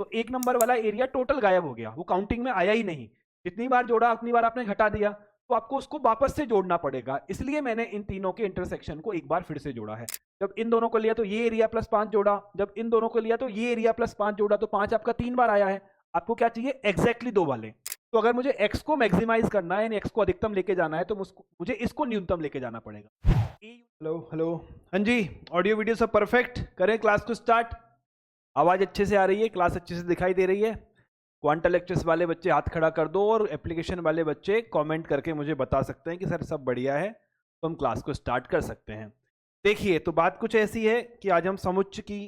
तो 1 नंबर वाला area total गायब हो गया, वो काउंटिंग में आया ही नहीं। जितनी बार जोड़ा उतनी बार आपने घटा दिया, तो आपको उसको वापस से जोड़ना पड़ेगा। इसलिए मैंने इन तीनों के इंटरसेक्शन को एक बार फिर से जोड़ा है। जब इन दोनों को लिया तो ये एरिया प्लस 5 जोड़ा, जब इन दोनों को लिया तो ये एरिया प्लस 5 जोड़ा, तो 5 आपका 3 बार आया है। आपको क्या चाहिए? एग्जैक्टली 2 वाले। तो अगर मुझे x को मैक्सिमाइज करना है, यानी x को अधिकतम लेके जाना है, तो मुझे इसको न्यूनतम लेके जाना पड़ेगा। हेलो हेलो, हाँ जी, ऑडियो वीडियो सब परफेक्ट? करें क्लास को स्टार्ट। आवाज अच्छे से आ रही है, क्लास अच्छे से दिखाई दे रही है? क्वांटा लेक्चर्स वाले बच्चे हाथ खड़ा कर दो, और एप्लीकेशन वाले बच्चे कमेंट करके मुझे बता सकते हैं कि सर सब बढ़िया है, तो हम क्लास को स्टार्ट कर सकते हैं। देखिए, तो बात कुछ ऐसी है कि आज हम समुच्च की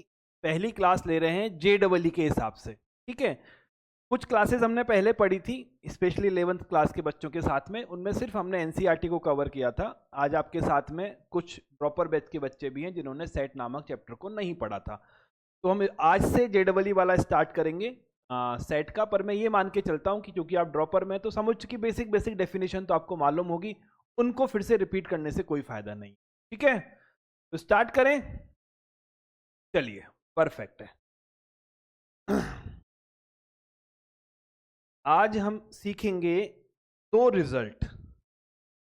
पहली क्लास ले रहे हैं JEE के हिसाब से। ठीक है, कुछ क्लासेस हमने पहले पढ़ी थी, स्पेशली 11th क्लास के बच्चों के साथ में, उनमें सिर्फ हमने एनसीईआरटी को कवर किया था। आज आपके साथ में कुछ प्रॉपर बैच के बच्चे भी हैं जिन्होंने सेट नामक चैप्टर को नहीं पढ़ा था। तो हम आज से JEE वाला स्टार्ट करेंगे सेट का। पर मैं ये मान के चलता हूँ कि क्योंकि आप ड्रॉपर में, तो समुच्च की बेसिक डेफिनेशन तो आपको मालूम होगी, उनको फिर से रिपीट करने से कोई फायदा नहीं। ठीक है, तो स्टार्ट करें। चलिए, परफेक्ट है। आज हम सीखेंगे 2 रिजल्ट,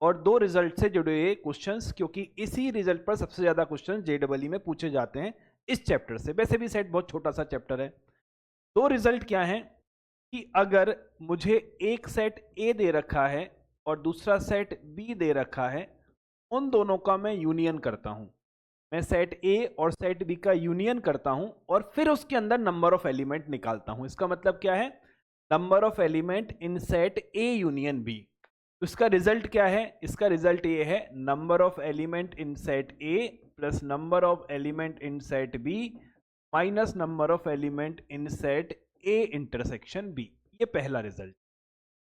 और 2 रिजल्ट से जुड़े हुए क्वेश्चंस, क्योंकि इसी रिजल्ट पर सबसे ज्यादा क्वेश्चन JEE में पूछे जाते हैं इस चैप्टर से। वैसे भी सेट बहुत छोटा सा चैप्टर है। 2 रिजल्ट क्या है कि अगर मुझे एक सेट A दे रखा है और दूसरा सेट B दे रखा है, उन दोनों का मैं यूनियन करता हूं। मैं सेट A और सेट B का यूनियन करता हूं और फिर उसके अंदर नंबर ऑफ एलिमेंट निकालता हूं। इसका मतलब क्या है? Number of element in set A union B। तो इसका रिजल्ट क्या है? इसका रिजल्ट ये है, number of element in set A plus number of element in set B minus number of element in set A intersection B। ये पहला result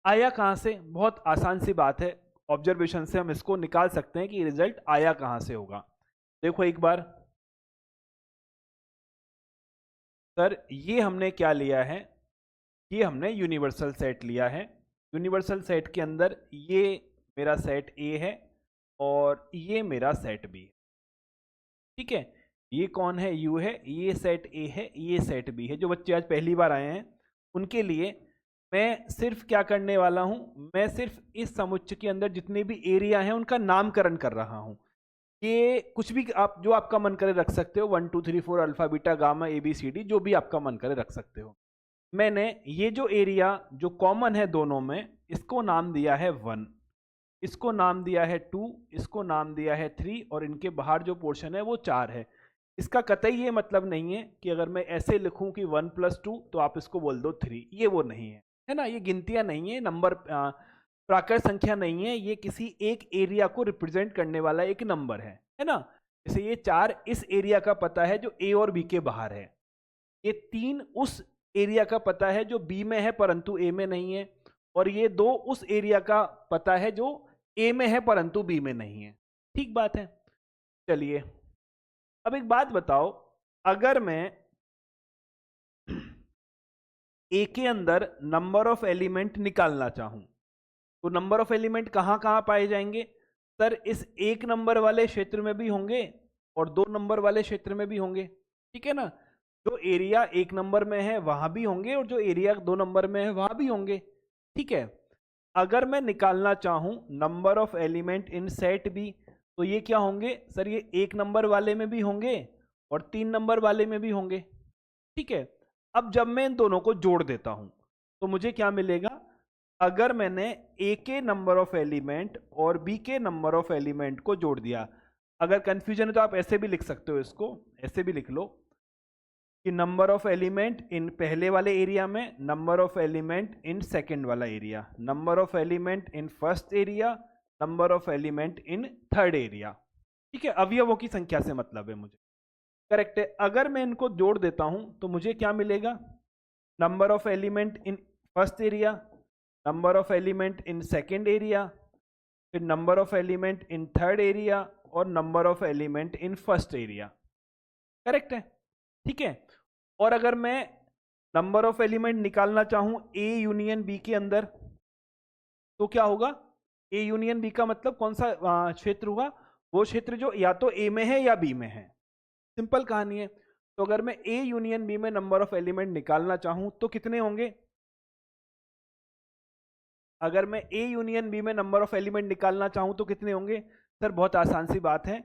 आया कहां से? बहुत आसान सी बात है, ऑब्जर्वेशन से हम इसको निकाल सकते हैं कि रिजल्ट आया कहां से होगा। देखो एक बार, सर ये हमने क्या लिया है? ये हमने यूनिवर्सल सेट लिया है। यूनिवर्सल सेट के अंदर ये मेरा सेट A है और ये मेरा सेट B है। ठीक है, ये कौन है? U है, ये सेट A है, ये सेट B है। जो बच्चे आज पहली बार आए हैं उनके लिए मैं सिर्फ क्या करने वाला हूं, मैं सिर्फ इस समुच्चय के अंदर जितने भी एरिया हैं उनका नामकरण कर रहा हूं। ये कुछ भी आप जो आपका मन करे रख सकते हो, 1 2 3 4 अल्फा बीटा गामा ABCD, जो भी आपका मन करे रख सकते हो। मैंने ये जो एरिया जो कॉमन है दोनों में, इसको नाम दिया है 1, इसको नाम दिया है 2, इसको नाम दिया है 3, और इनके बाहर जो पोर्शन है वो 4 है। इसका कतई ये मतलब नहीं है कि अगर मैं ऐसे लिखूं कि 1 + 2 तो आप इसको बोल दो 3, ये वो नहीं है ना। ये गिनतियां नहीं है, नंबर प्राकृत संख्या नहीं है, ये किसी एक एरिया को रिप्रेजेंट करने वाला एक नंबर है ना। जैसे ये 4 इस एरिया का पता है जो A और B के बाहर है, ये 3 उस एरिया का पता है जो B में है परंतु A में नहीं है, और ये 2 उस एरिया का पता है जो A में है परंतु B में नहीं है। ठीक बात है। चलिए, अब एक बात बताओ, अगर मैं A के अंदर नंबर ऑफ एलिमेंट निकालना चाहूं, तो नंबर ऑफ एलिमेंट कहां कहां पाए जाएंगे? सर इस 1 नंबर वाले क्षेत्र में भी होंगे और 2 नंबर वाले क्षेत्र में भी होंगे। ठीक है ना, जो एरिया 1 नंबर में है वहां भी होंगे और जो एरिया 2 नंबर में है वहां भी होंगे। ठीक है, अगर मैं निकालना चाहूं number of element in set B, तो ये क्या होंगे? सर ये 1 नंबर वाले में भी होंगे और 3 नंबर वाले में भी होंगे। ठीक है, अब जब मैं इन दोनों को जोड़ देता हूं तो मुझे क्या मिलेगा? अगर मैंने A के नंबर ऑफ एलिमेंट और B के नंबर ऑफ एलिमेंट को जोड़ दिया, अगर कंफ्यूजन है तो आप ऐसे भी लिख सकते हो, इसको ऐसे भी लिख लो कि नंबर ऑफ एलिमेंट इन पहले वाले एरिया में, number of element in second वाला area, number of element in first area, number of element in third area. ठीक है, अवयवों की संख्या से मतलब है मुझे। करेक्ट है। अगर मैं इनको जोड़ देता हूं तो मुझे क्या मिलेगा? Number of element in first area, number of element in second area, फिर number of element in third area और number of element in first area. Correct है। ठीक है, और अगर मैं नंबर ऑफ एलिमेंट निकालना चाहूं A यूनियन B के अंदर, तो क्या होगा? A यूनियन B का मतलब कौन सा क्षेत्र हुआ? वो क्षेत्र जो या तो A में है या B में है। सिंपल कहानी है। तो अगर मैं ए यूनियन बी में नंबर ऑफ एलिमेंट निकालना चाहूं तो कितने होंगे? अगर मैं ए यूनियन बी में नंबर ऑफ एलिमेंट निकालना चाहूं तो कितने होंगे? सर बहुत आसान सी बात है,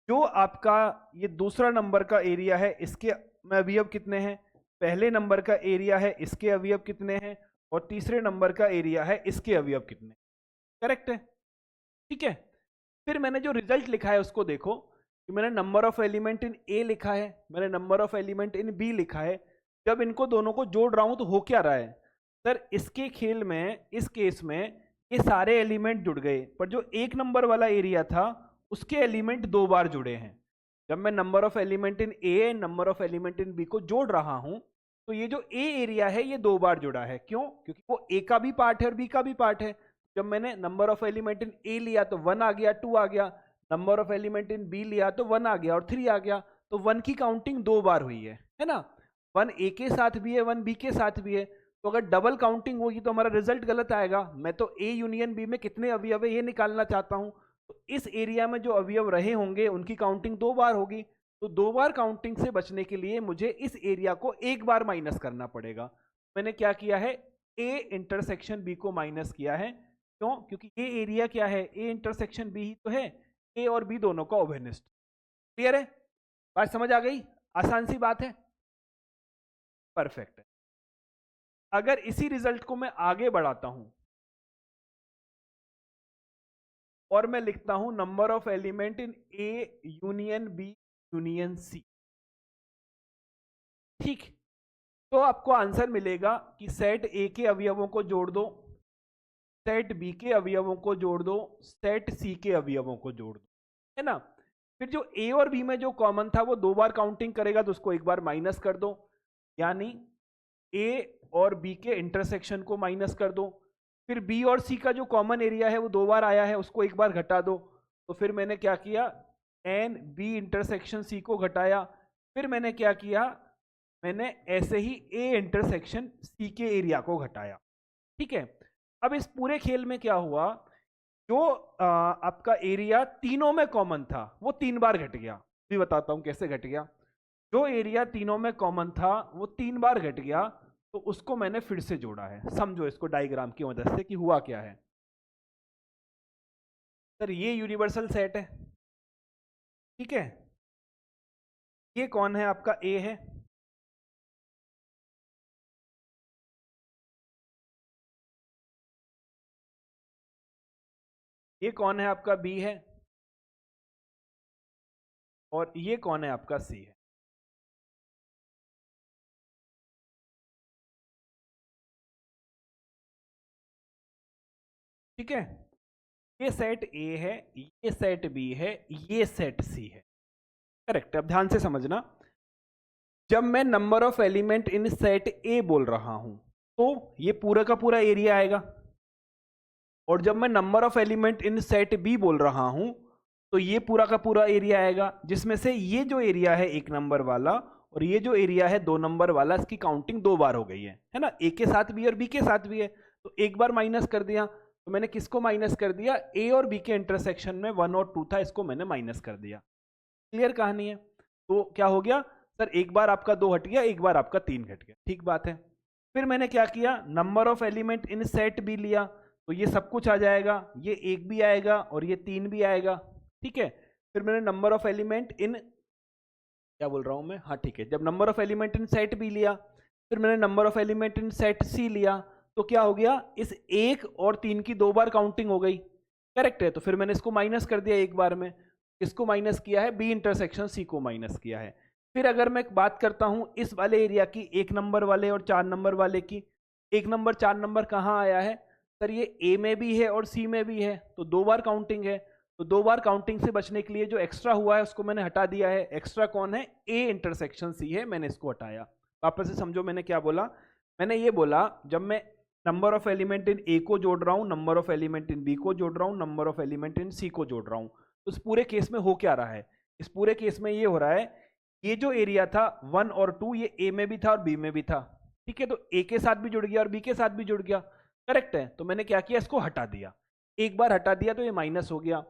जो आपका ये दूसरा नंबर का एरिया है इसके में अवयव कितने हैं, पहले नंबर का एरिया है इसके अवयव कितने हैं, और तीसरे नंबर का एरिया है इसके अवयव कितने। करेक्ट है, ठीक है। फिर मैंने जो रिजल्ट लिखा है उसको देखो कि मैंने number of element in A लिखा है, मैंने number of element in B लिखा है। जब इनको दोनों को जोड़ रहा हूं तो हो क्या रहा है? सर इसके खेल में, इस केस में ये सारे एलिमेंट जुड़ गए, पर जो एक नंबर वाला एरिया था उसके एलिमेंट दो बार जुड़े हैं। जब मैं number of element in A, number of element in B को जोड़ रहा हूं तो ये जो ए एरिया है ये दो बार जुड़ा है। क्यों? क्योंकि वो ए का भी पार्ट है और बी का भी पार्ट है। जब मैंने number of element in A लिया तो 1 आ गया, 2 आ गया, number of element in B लिया तो 1 आ गया और 3 आ गया। तो 1 की काउंटिंग दो बार हुई है ना? 1 ए के साथ भी है, 1 बी के साथ भी है। तो अगर डबल काउंटिंग होगी तो हमारा रिजल्ट गलत आएगा। मैं तो ए यूनियन बी में कितने अवयव है ये निकालना चाहता हूं, तो इस एरिया में जो अवयव रहे होंगे उनकी काउंटिंग दो बार होगी। तो दो बार काउंटिंग से बचने के लिए मुझे इस एरिया को एक बार माइनस करना पड़ेगा। मैंने क्या किया है, ए इंटरसेक्शन बी को माइनस किया है। क्यों? क्योंकि ये एरिया क्या है, ए इंटरसेक्शन बी ही तो है, ए और बी दोनों का ओवेनिस्ट। क्लियर है? बात समझ आ गई? आसान सी बात है, परफेक्ट है। अगर इसी रिजल्ट को मैं आगे बढ़ाता हूं और मैं लिखता हूं number of element in A union B union C, ठीक, तो आपको आंसर मिलेगा कि सेट ए के अवयवों को जोड़ दो, सेट बी के अवयवों को जोड़ दो, सेट सी के अवयवों को जोड़ दो, है ना? फिर जो ए और बी में जो कॉमन था वो दो बार काउंटिंग करेगा तो उसको एक बार माइनस कर दो, यानी ए और बी के इंटरसेक्शन को माइनस कर दो। फिर बी और सी का जो कॉमन एरिया है वो दो बार आया है, उसको एक बार घटा दो। तो फिर मैंने क्या किया, एन बी इंटरसेक्शन सी को घटाया। फिर मैंने क्या किया, मैंने ऐसे ही ए इंटरसेक्शन सी के एरिया को घटाया। ठीक है, अब इस पूरे खेल में क्या हुआ, जो आपका एरिया तीनों में कॉमन था वो 3 बार घट गया। भी बताता हूं कैसे घट गया। जो एरिया तीनों में कॉमन था वो 3 बार घट गया, तो उसको मैंने फिर से जोड़ा है। समझो इसको डायग्राम की मदद से कि हुआ क्या है। सर ये यूनिवर्सल सेट है, ठीक है, ये कौन है आपका, ए है, ये कौन है आपका, बी है, और ये कौन है आपका, सी है। ठीक है, ये सेट ए है, ये सेट बी है, ये सेट सी है। करेक्ट। अब ध्यान से समझना, जब मैं number of element in set ए बोल रहा हूं तो ये पूरा का पूरा एरिया आएगा, और जब मैं number of element in set B बोल रहा हूं तो ये पूरा का पूरा एरिया आएगा, जिसमें से ये जो एरिया है एक नंबर वाला और ये जो एरिया है 2 नंबर वाला, इसकी काउंटिंग 2 बार हो गई है ना? ए के साथ भी और बी के साथ भी है, तो एक बार माइनस कर दिया। तो मैंने किसको माइनस कर दिया, ए और बी के इंटरसेक्शन में 1 और 2 था, इसको मैंने माइनस कर दिया। क्लियर कहानी है? तो क्या हो गया सर, एक बार आपका 2 हट गया, एक बार आपका 3 घट गया। ठीक बात है। फिर मैंने क्या किया, number of element in set B लिया, तो ये सब कुछ आ जाएगा, ये 1 भी आएगा और ये 3 भी आएगा। ठीक है, फिर मैंने नंबर ऑफ एलिमेंट इन, क्या बोल रहा हूं मैं, हाँ ठीक है, जब number of element in set B लिया, फिर मैंने number of element in set C लिया, तो क्या हो गया, इस 1 और 3 की 2 बार काउंटिंग हो गई। करेक्ट है, तो फिर मैंने इसको माइनस कर दिया एक बार में। इसको माइनस किया है, बी इंटरसेक्शन सी को माइनस किया है। फिर अगर मैं बात करता हूं इस वाले एरिया की, 1 नंबर वाले और 4 नंबर वाले की, 1 नंबर 4 नंबर कहाँ आया है सर, ये ए में भी है और सी में भी है, तो 2 बार काउंटिंग है। तो 2 बार काउंटिंग से बचने के लिए जो एक्स्ट्रा हुआ है उसको मैंने हटा दिया है। एक्स्ट्रा कौन है, ए इंटरसेक्शन सी है, मैंने इसको हटाया। वापस से समझो मैंने क्या बोला, मैंने ये बोला जब मैं number of element in A को जोड़ रहा हूँ, number of element in B को जोड़ रहा हूँ, number of element in C को जोड़ रहा हूँ, तो इस पूरे केस में हो क्या रहा है, इस पूरे केस में ये हो रहा है, ये जो एरिया था 1 और 2 ये ए में भी था और बी में भी था। ठीक है, तो ए के साथ भी जुड़ गया और बी के साथ भी जुड़ गया। करेक्ट है, तो मैंने क्या किया, इसको हटा दिया, एक बार हटा दिया तो ये माइनस हो गया।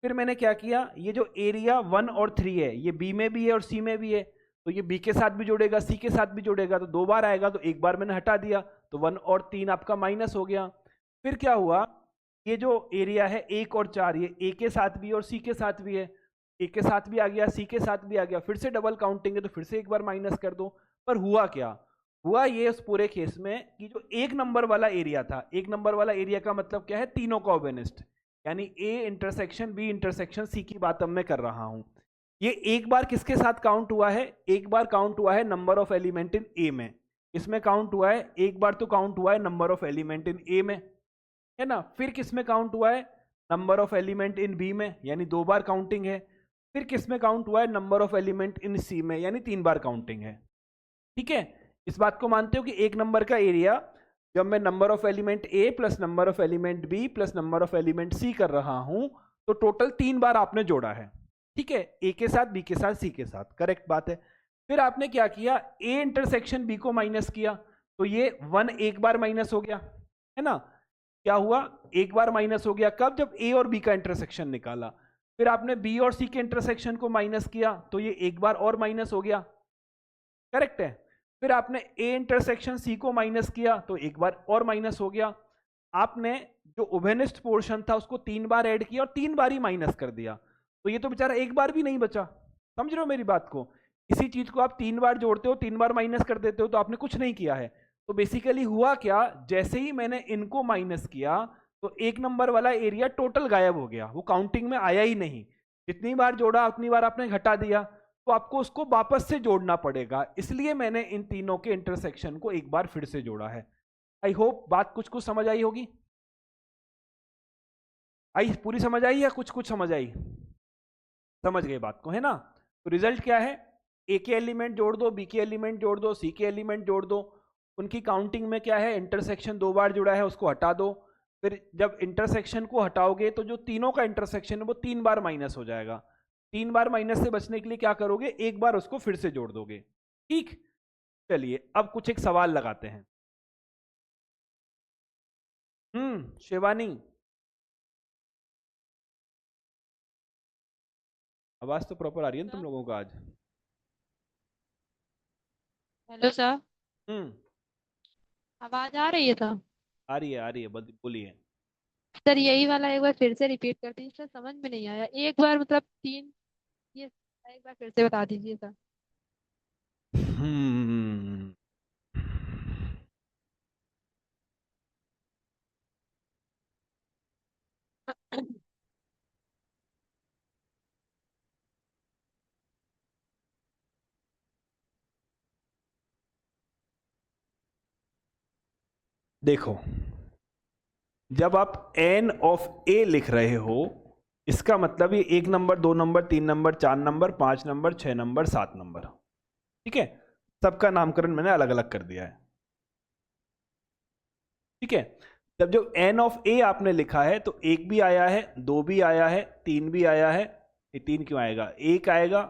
फिर मैंने क्या किया, ये जो एरिया 1 और 3 है ये बी में भी है और सी में भी है, तो ये बी के साथ भी जोड़ेगा, सी के साथ भी जोड़ेगा, तो 2 बार आएगा, तो एक बार मैंने हटा दिया, तो 1 और 3 आपका माइनस हो गया। फिर क्या हुआ, ये जो एरिया है 1 और 4, ये ए के साथ भी और सी के साथ भी है, ए के साथ भी आ गया, सी के साथ भी आ गया, फिर से डबल काउंटिंग है तो फिर से एक बार माइनस कर दो। पर हुआ क्या, हुआ ये उस पूरे केस में कि जो एक नंबर वाला एरिया था, एक नंबर वाला एरिया का मतलब क्या है, तीनों का ओवेनिस्ट, यानी A intersection B intersection C की बात अब मैं कर रहा हूं। ये एक बार किसके साथ काउंट हुआ है, एक बार काउंट हुआ है number of element in A में, इसमें काउंट हुआ है एक बार, तो काउंट हुआ है number of element in A में, है ना। फिर किस में काउंट हुआ है, number of element in B में, यानी 2 बार काउंटिंग है। फिर किस में काउंट हुआ है, नंबर ऑफ एलिमेंट इन सी में, यानी 3 बार काउंटिंग है। ठीक है, इस बात को मानते हो कि एक नंबर का एरिया जब मैं number of element A plus number of element B plus number of element C कर रहा हूं, तो टोटल 3 बार आपने जोड़ा है। ठीक है, ए के साथ, बी के साथ, सी के साथ, करेक्ट बात है। फिर आपने क्या किया, ए इंटरसेक्शन बी को माइनस किया, तो ये 1 एक बार माइनस हो गया, है ना। क्या हुआ, एक बार माइनस हो गया, कब, जब ए और बी का इंटरसेक्शन निकाला। फिर आपने बी और सी के इंटरसेक्शन को माइनस किया, तो ये एक बार और माइनस हो गया, करेक्ट है। फिर आपने ए इंटरसेक्शन सी को माइनस किया, तो एक बार और माइनस हो गया। आपने जो ओवेनिस्ट पोर्शन था उसको 3 बार ऐड किया और 3 बार ही माइनस कर दिया, तो ये तो बेचारा एक बार भी नहीं बचा। समझ रहे हो मेरी बात को, इसी चीज को आप 3 बार जोड़ते हो, 3 बार माइनस कर देते हो, तो आपने कुछ नहीं किया है। तो बेसिकली हुआ क्या, जैसे ही मैंने इनको माइनस किया तो एक नंबर वाला एरिया टोटल गायब हो गया, वो काउंटिंग में आया ही नहीं। जितनी बार जोड़ा उतनी बार आपने घटा दिया, तो आपको उसको वापस से जोड़ना पड़ेगा, इसलिए मैंने इन तीनों के इंटरसेक्शन को एक बार फिर से जोड़ा है। आई होप बात कुछ कुछ समझ आई होगी, आई पूरी समझ आई या कुछ कुछ समझ आई, समझ गए बात को, है ना। तो रिजल्ट क्या है, ए के एलिमेंट जोड़ दो, बी के एलिमेंट जोड़ दो, सी के एलिमेंट जोड़ दो, उनकी काउंटिंग में क्या है, इंटरसेक्शन 2 बार जुड़ा है उसको हटा दो। फिर जब इंटरसेक्शन को हटाओगे तो जो तीनों का इंटरसेक्शन है वो 3 बार माइनस हो जाएगा। 3 बार माइनस से बचने के लिए क्या करोगे, एक बार उसको फिर से जोड़ दोगे। ठीक, चलिए अब कुछ एक सवाल लगाते हैं। शिवानी, आवाज तो प्रॉपर आ रही है ना तुम लोगों का आज। Hello sir. हम्म, आवाज आ रही है सर? आ रही है, बोलिए। सर यही वाला एक बार फिर से रिपीट कर दीजिए सर, समझ में नहीं आया एक बार, मतलब 3, ये एक बार फिर से बता दीजिए सर। हम्म, देखो, जब आप एन ऑफ ए लिख रहे हो, इसका मतलब ये 1 number, 2 number, 3 number, 4 number, 5 number, 6 number, 7 number, ठीक है। सबका नामकरण मैंने अलग अलग कर दिया है, ठीक है। जब जो एन ऑफ ए आपने लिखा है तो 1 भी आया है, 2 भी आया है, 3 भी आया है। ये 3 क्यों आएगा, 1 आएगा,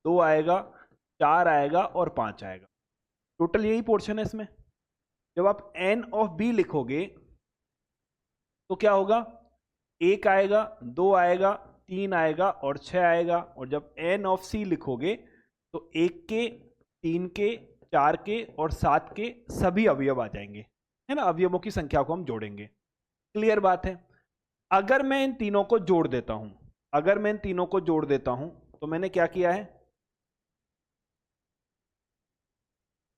2 आएगा, 4 आएगा और 5 आएगा, टोटल यही पोर्शन है इसमें। जब आप एन ऑफ बी लिखोगे तो क्या होगा, 1 आएगा, 2 आएगा, 3 आएगा और 6 आएगा। और जब एन ऑफ सी लिखोगे तो 1 के, 3 के, 4 के और 7 के सभी अवयव आ जाएंगे, है ना। अवयवों की संख्या को हम जोड़ेंगे, क्लियर बात है। अगर मैं इन तीनों को जोड़ देता हूं, अगर मैं इन तीनों को जोड़ देता हूं तो मैंने क्या किया है,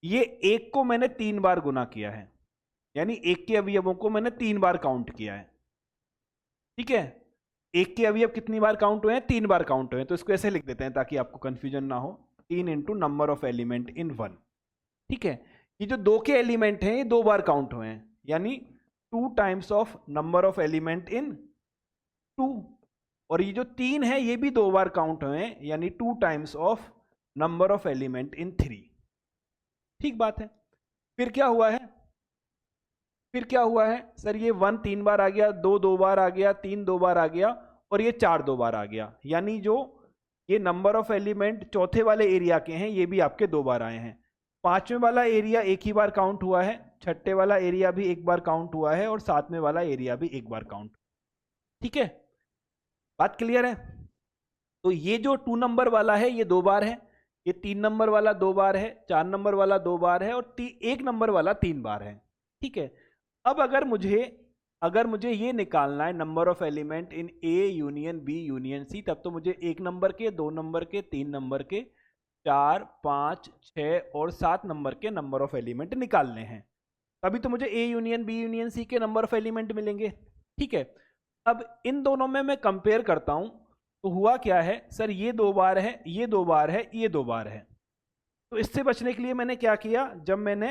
ये 1 को मैंने 3 बार गुना किया है, यानी 1 के अवयवों को मैंने 3 बार काउंट किया है, ठीक है। 1 के अवयव कितनी बार काउंट हुए हैं, 3 बार काउंट हुए हैं। तो इसको ऐसे लिख देते हैं ताकि आपको कंफ्यूजन ना हो, 3 इंटू नंबर ऑफ एलिमेंट इन 1, ठीक है। ये जो 2 के एलिमेंट हैं ये 2 बार काउंट हुए हैं, यानी 2 times of number of element इन 2। और ये जो 3 है ये भी 2 बार काउंट हुए हैं, यानी 2 times of number of element इन 3। ठीक बात है। फिर क्या हुआ है, फिर क्या हुआ है सर, ये 1 3 बार आ गया, 2 2 बार आ गया, 3 2 बार आ गया और ये 4 2 बार आ गया, यानी जो ये नंबर ऑफ एलिमेंट चौथे वाले एरिया के हैं ये भी आपके 2 बार आए हैं। पांचवें वाला एरिया एक ही बार काउंट हुआ है, छठे वाला एरिया भी एक बार काउंट हुआ है और सातवें वाला एरिया भी एक बार काउंट, ठीक है। बात क्लियर है। तो ये जो 2 नंबर वाला है ये 2 बार है, ये 3 नंबर वाला 2 बार है, 4 नंबर वाला 2 बार है और 1 नंबर वाला 3 बार है। ठीक है, अब अगर मुझे ये निकालना है number of element in A union B union C, तब तो मुझे 1 नंबर के, 2 नंबर के, 3 नंबर के, 4, 5, 6 और 7 नंबर के नंबर ऑफ एलिमेंट निकालने हैं। तभी तो मुझे A union B union C के नंबर ऑफ एलिमेंट मिलेंगे। ठीक है, अब इन दोनों में मैं कंपेयर करता हूं तो हुआ क्या है, सर ये 2 बार है, ये 2 बार है, ये 2 बार है। तो इससे बचने के लिए मैंने क्या किया, जब मैंने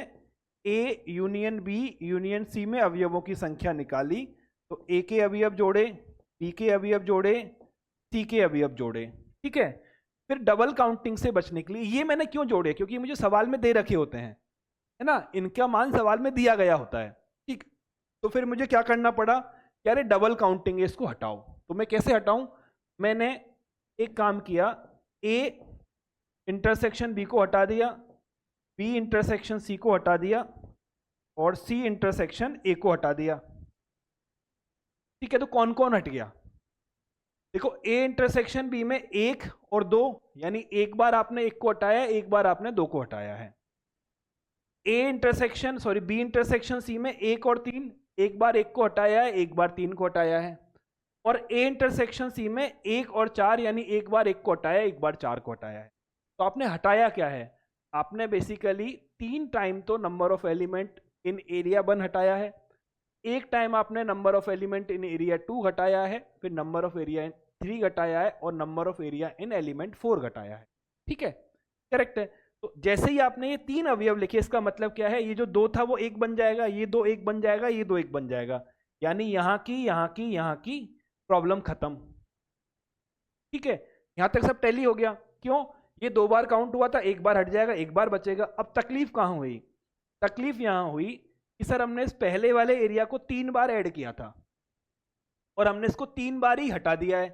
A union B union C में अवयवों की संख्या निकाली तो ए के अवयव जोड़े, बी के अवयव जोड़े, सी के अवयव जोड़े। ठीक है, फिर डबल काउंटिंग से बचने के लिए ये मैंने क्यों जोड़े, क्योंकि मुझे सवाल में दे रखे होते हैं, है ना, इनका मान सवाल में दिया गया होता है। ठीक, तो फिर मुझे क्या करना पड़ा, क्या रे डबल काउंटिंग है, इसको हटाओ। तो मैं कैसे हटाऊं, मैंने एक काम किया, ए इंटरसेक्शन बी को हटा दिया, बी इंटरसेक्शन सी को हटा दिया और सी इंटरसेक्शन ए को हटा दिया। ठीक है, तो कौन कौन हट गया, देखो ए इंटरसेक्शन बी में 1 और 2, यानी एक बार आपने 1 को हटाया, एक बार आपने 2 को हटाया है। बी इंटरसेक्शन सी में 1 और 3, एक बार 1 को हटाया है, एक बार 3 को हटाया है। और ए इंटरसेक्शन सी में 1 और 4, यानी एक बार 1 को हटाया, एक बार 4 को हटाया है। तो आपने हटाया क्या है, आपने बेसिकली 3 टाइम तो number of element in area 1 हटाया है, एक टाइम आपने number of element in area 2 घटाया है, फिर नंबर ऑफ एरिया इन 3 घटाया है और number of area in element 4 घटाया है। ठीक है, करेक्ट है। तो जैसे ही आपने ये 3 अवयव लिखे, इसका मतलब क्या है, ये जो 2 था वो 1 बन जाएगा, ये 2 1 बन जाएगा, ये 2 1 बन जाएगा, यानी यहां की प्रॉब्लम खत्म। ठीक है, यहां तक सब टैली हो गया। क्यों, ये 2 बार काउंट हुआ था, एक बार हट जाएगा, एक बार बचेगा। अब तकलीफ कहां हुई, तकलीफ यहां हुई कि सर हमने इस पहले वाले एरिया को 3 बार ऐड किया था और हमने इसको 3 बार ही हटा दिया है।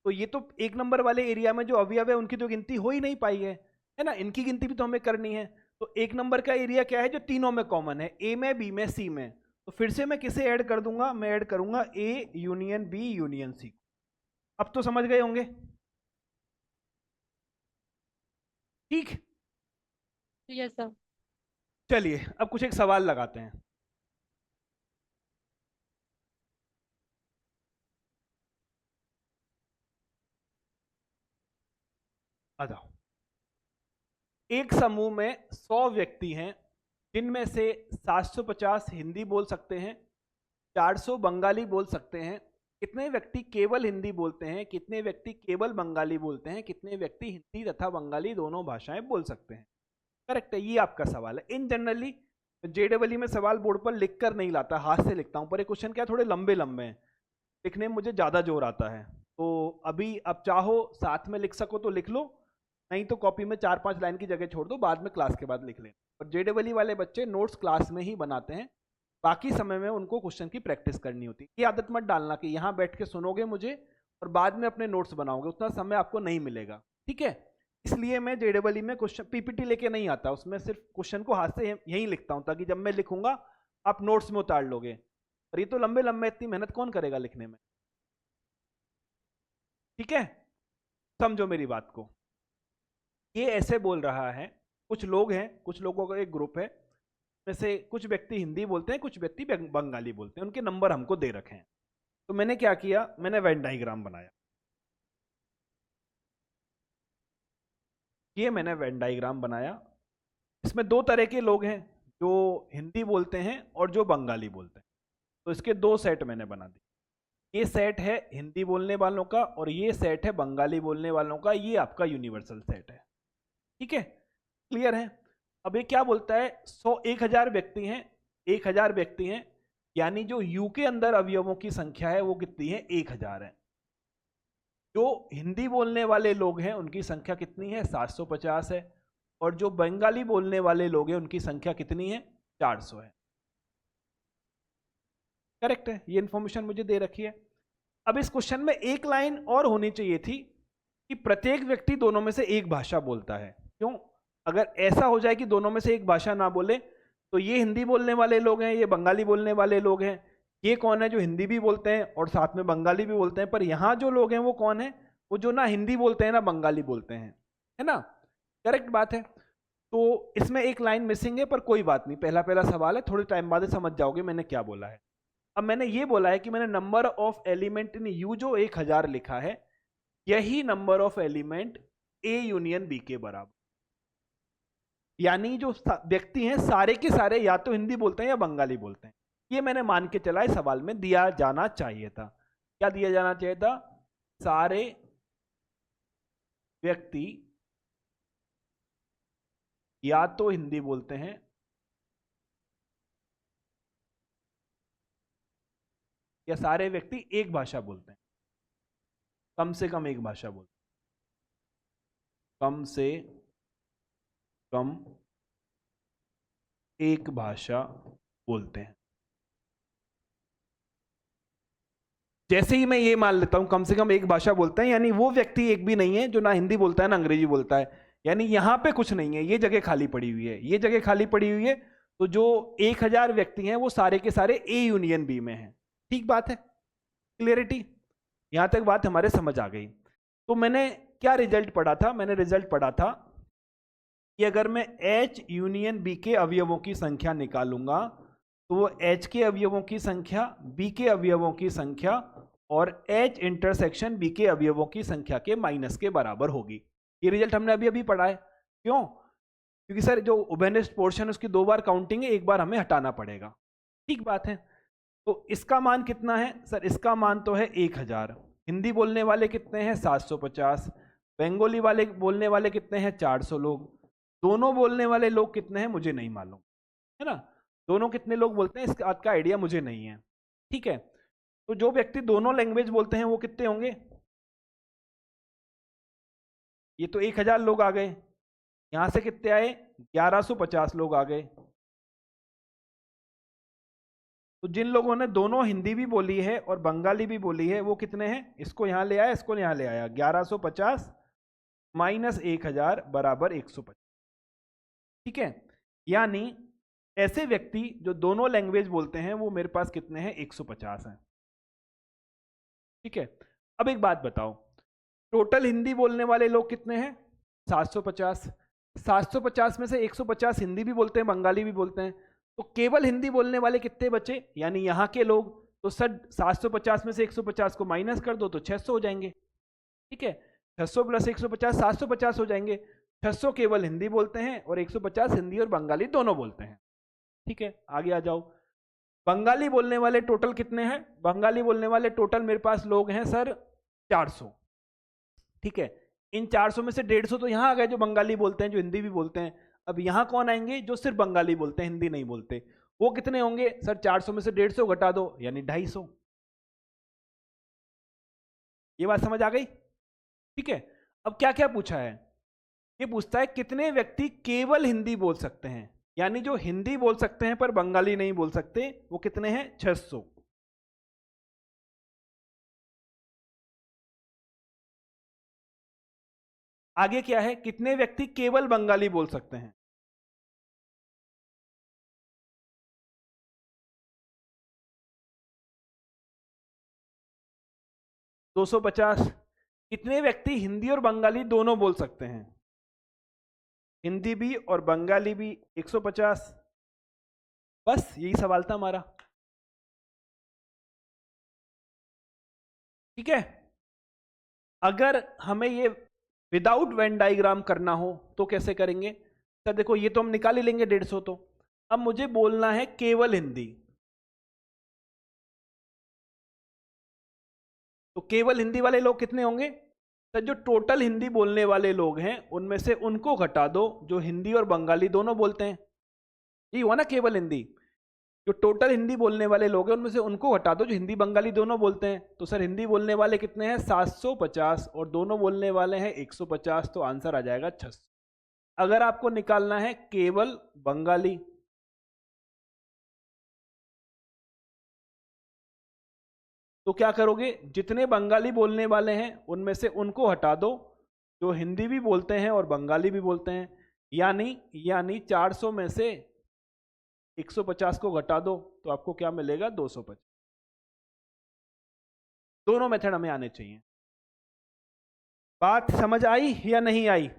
तो ये तो 1 नंबर वाले एरिया में जो अवयव है उनकी तो गिनती हो ही नहीं पाई है ना, इनकी गिनती भी तो हमें करनी है। तो 1 नंबर का एरिया क्या है, जो तीनों में कॉमन है, ए में, बी में, सी में। तो फिर से मैं किसे ऐड कर दूंगा, मैं ऐड करूंगा A union B union C. अब तो समझ गए होंगे। ठीक, यस सर। चलिए अब कुछ एक सवाल लगाते हैं। आ जाओ। एक समूह में 100 व्यक्ति हैं, जिनमें से 750 हिंदी बोल सकते हैं, 400 बंगाली बोल सकते हैं। कितने व्यक्ति केवल हिंदी बोलते हैं, कितने व्यक्ति केवल बंगाली बोलते हैं, कितने व्यक्ति हिंदी तथा बंगाली दोनों भाषाएं बोल सकते हैं। करेक्ट है, ये आपका सवाल है। इन जनरली जेडबलई में सवाल बोर्ड पर लिख कर नहीं लाता, हाथ से लिखता हूं, पर ये क्वेश्चन क्या थोड़े लंबे लंबे हैं, लिखने में मुझे ज्यादा जोर आता है। तो अभी अब चाहो साथ में लिख सको तो लिख लो, नहीं तो कॉपी में 4-5 लाइन की जगह छोड़ दो, बाद में क्लास के बाद लिख लें। और जेडबलई वाले बच्चे नोट्स क्लास में ही बनाते हैं, बाकी समय में उनको क्वेश्चन की प्रैक्टिस करनी होती है। ये आदत मत डालना कि यहाँ बैठ के सुनोगे मुझे और बाद में अपने नोट्स बनाओगे, उतना समय आपको नहीं मिलेगा। ठीक है, इसलिए मैं जेडबलई में क्वेश्चन पीपीटी लेके नहीं आता, उसमें सिर्फ क्वेश्चन को हाथ से यहीं लिखता हूं, ताकि जब मैं लिखूंगा आप नोट्स में उतार लोगे। और ये तो लंबे लंबे इतनी मेहनत कौन करेगा लिखने में। ठीक है, समझो मेरी बात को। ये ऐसे बोल रहा है, कुछ लोग हैं, कुछ लोगों का एक ग्रुप है, में से कुछ व्यक्ति हिंदी बोलते हैं, कुछ व्यक्ति बंगाली बोलते हैं, उनके नंबर हमको दे रखे हैं। तो मैंने क्या किया, मैंने वेन डायग्राम बनाया। ये मैंने वेन डायग्राम बनाया। इसमें 2 तरह के लोग हैं, जो हिंदी बोलते हैं और जो बंगाली बोलते हैं। तो इसके 2 सेट मैंने बना दिए। ये सेट है हिंदी बोलने वालों का और ये सेट है बंगाली बोलने वालों का। ये आपका यूनिवर्सल सेट है। ठीक है, क्लियर है। अब ये क्या बोलता है, 1000 व्यक्ति हैं, 1000 व्यक्ति हैं, यानी जो यू के अंदर अवयवों की संख्या है वो कितनी है, 1000 है। जो हिंदी बोलने वाले लोग हैं उनकी संख्या कितनी है, 750 है। और जो बंगाली बोलने वाले लोग हैं उनकी संख्या कितनी है, 400 है। करेक्ट है, ये इंफॉर्मेशन मुझे दे रखी है। अब इस क्वेश्चन में एक लाइन और होनी चाहिए थी कि प्रत्येक व्यक्ति दोनों में से एक भाषा बोलता है। क्यों, अगर ऐसा हो जाए कि दोनों में से एक भाषा ना बोले तो ये हिंदी बोलने वाले लोग हैं, ये बंगाली बोलने वाले लोग हैं, ये कौन है जो हिंदी भी बोलते हैं और साथ में बंगाली भी बोलते हैं। पर यहाँ जो लोग हैं वो कौन है, वो जो ना हिंदी बोलते हैं ना बंगाली बोलते हैं, है ना। करेक्ट बात है। तो इसमें एक लाइन मिसिंग है, पर कोई बात नहीं, पहला पहला सवाल है, थोड़े टाइम बाद समझ जाओगे मैंने क्या बोला है। अब मैंने ये बोला है कि मैंने number of element in U जो 1000 लिखा है, यही number of element A union B के बराबर, यानी जो व्यक्ति हैं सारे के सारे या तो हिंदी बोलते हैं या बंगाली बोलते हैं। ये मैंने मान के चला, इस सवाल में दिया जाना चाहिए था। क्या दिया जाना चाहिए था? सारे व्यक्ति या तो हिंदी बोलते हैं या सारे व्यक्ति एक भाषा बोलते हैं, कम से कम एक भाषा बोलते हैं, कम से कम एक भाषा बोलते हैं। जैसे ही मैं ये मान लेता हूं कम से कम एक भाषा बोलते हैं, यानी वो व्यक्ति एक भी नहीं है जो ना हिंदी बोलता है ना अंग्रेजी बोलता है, यानी यहां पे कुछ नहीं है, ये जगह खाली पड़ी हुई है, ये जगह खाली पड़ी हुई है। तो जो 1000 व्यक्ति हैं वो सारे के सारे ए यूनियन बी में हैं। ठीक बात है, क्लियरिटी, यहां तक बात हमारे समझ आ गई। तो मैंने क्या रिजल्ट पढ़ा था? मैंने रिजल्ट पढ़ा था कि अगर मैं H यूनियन B के अवयवों की संख्या निकालूंगा तो वो H के अवयवों की संख्या, B के अवयवों की संख्या और H इंटरसेक्शन B के अवयवों की संख्या के माइनस के बराबर होगी। ये रिजल्ट हमने अभी अभी पढ़ा है। क्यों? क्योंकि सर जो उभयनिष्ठ पोर्शन है उसकी 2 बार काउंटिंग है, एक बार हमें हटाना पड़ेगा। ठीक बात है। तो इसका मान कितना है सर? इसका मान तो है 1000। हिंदी बोलने वाले कितने हैं? 750। बंगाली वाले बोलने वाले कितने हैं? 400 लोग। दोनों बोलने वाले लोग कितने हैं मुझे नहीं मालूम, है ना। दोनों कितने लोग बोलते हैं इसका का आइडिया मुझे नहीं है। ठीक है, तो जो व्यक्ति दोनों लैंग्वेज बोलते हैं वो कितने होंगे? ये तो 1000 लोग आ गए, यहां से कितने आए? 1150 लोग आ गए। तो जिन लोगों ने दोनों हिंदी भी बोली है और बंगाली भी बोली है वो कितने हैं? इसको यहां ले आया, इसको यहां ले आया, 1150 माइनस 1000 बराबर 150। ठीक है, यानी ऐसे व्यक्ति जो दोनों लैंग्वेज बोलते हैं वो मेरे पास कितने हैं? 150 हैं। ठीक है, अब एक बात बताओ, टोटल हिंदी बोलने वाले लोग कितने हैं? 750। 750 में से 150 हिंदी भी बोलते हैं बंगाली भी बोलते हैं, तो केवल हिंदी बोलने वाले कितने बचे? यानी यहाँ के लोग। तो सर 750 में से 150 को माइनस कर दो तो 600 हो जाएंगे। ठीक है, 600 प्लस 150 750 हो जाएंगे। 600 केवल हिंदी बोलते हैं और 150 हिंदी और बंगाली दोनों बोलते हैं। ठीक है, आगे आ जाओ। बंगाली बोलने वाले टोटल कितने हैं? बंगाली बोलने वाले टोटल मेरे पास लोग हैं सर 400। ठीक है, इन 400 में से 150 तो यहां आ गए जो बंगाली बोलते हैं, जो हिंदी भी बोलते हैं। अब यहां कौन आएंगे? जो सिर्फ बंगाली बोलते हैं, हिंदी नहीं बोलते। वो कितने होंगे सर? 400 में से 150 घटा दो यानी 250। ये बात समझ आ गई? ठीक है, अब क्या क्या पूछा है? ये पूछता है कितने व्यक्ति केवल हिंदी बोल सकते हैं, यानी जो हिंदी बोल सकते हैं पर बंगाली नहीं बोल सकते, वो कितने हैं? 600। आगे क्या है? कितने व्यक्ति केवल बंगाली बोल सकते हैं? 250। कितने व्यक्ति हिंदी और बंगाली दोनों बोल सकते हैं? हिंदी भी और बंगाली भी, 150। बस यही सवाल था हमारा। ठीक है, अगर हमें ये विदाउट वेन डायग्राम करना हो तो कैसे करेंगे? सर देखो ये तो हम निकाल ही लेंगे 150। तो अब मुझे बोलना है केवल हिंदी, तो केवल हिंदी वाले लोग कितने होंगे? सर जो टोटल हिंदी बोलने वाले लोग हैं उनमें से उनको घटा दो जो हिंदी और बंगाली दोनों बोलते हैं। ये हुआ ना केवल हिंदी। जो टोटल हिंदी बोलने वाले लोग हैं उनमें से उनको हटा दो जो हिंदी बंगाली दोनों बोलते हैं। तो सर हिंदी बोलने वाले कितने हैं? 750 और दोनों बोलने वाले हैं 150, तो आंसर आ जाएगा 600। अगर आपको निकालना है केवल बंगाली, तो क्या करोगे? जितने बंगाली बोलने वाले हैं उनमें से उनको हटा दो जो हिंदी भी बोलते हैं और बंगाली भी बोलते हैं, यानी 400 में से 150 को घटा दो तो आपको क्या मिलेगा? 250। दोनों मेथड हमें आने चाहिए। बात समझ आई या नहीं आई?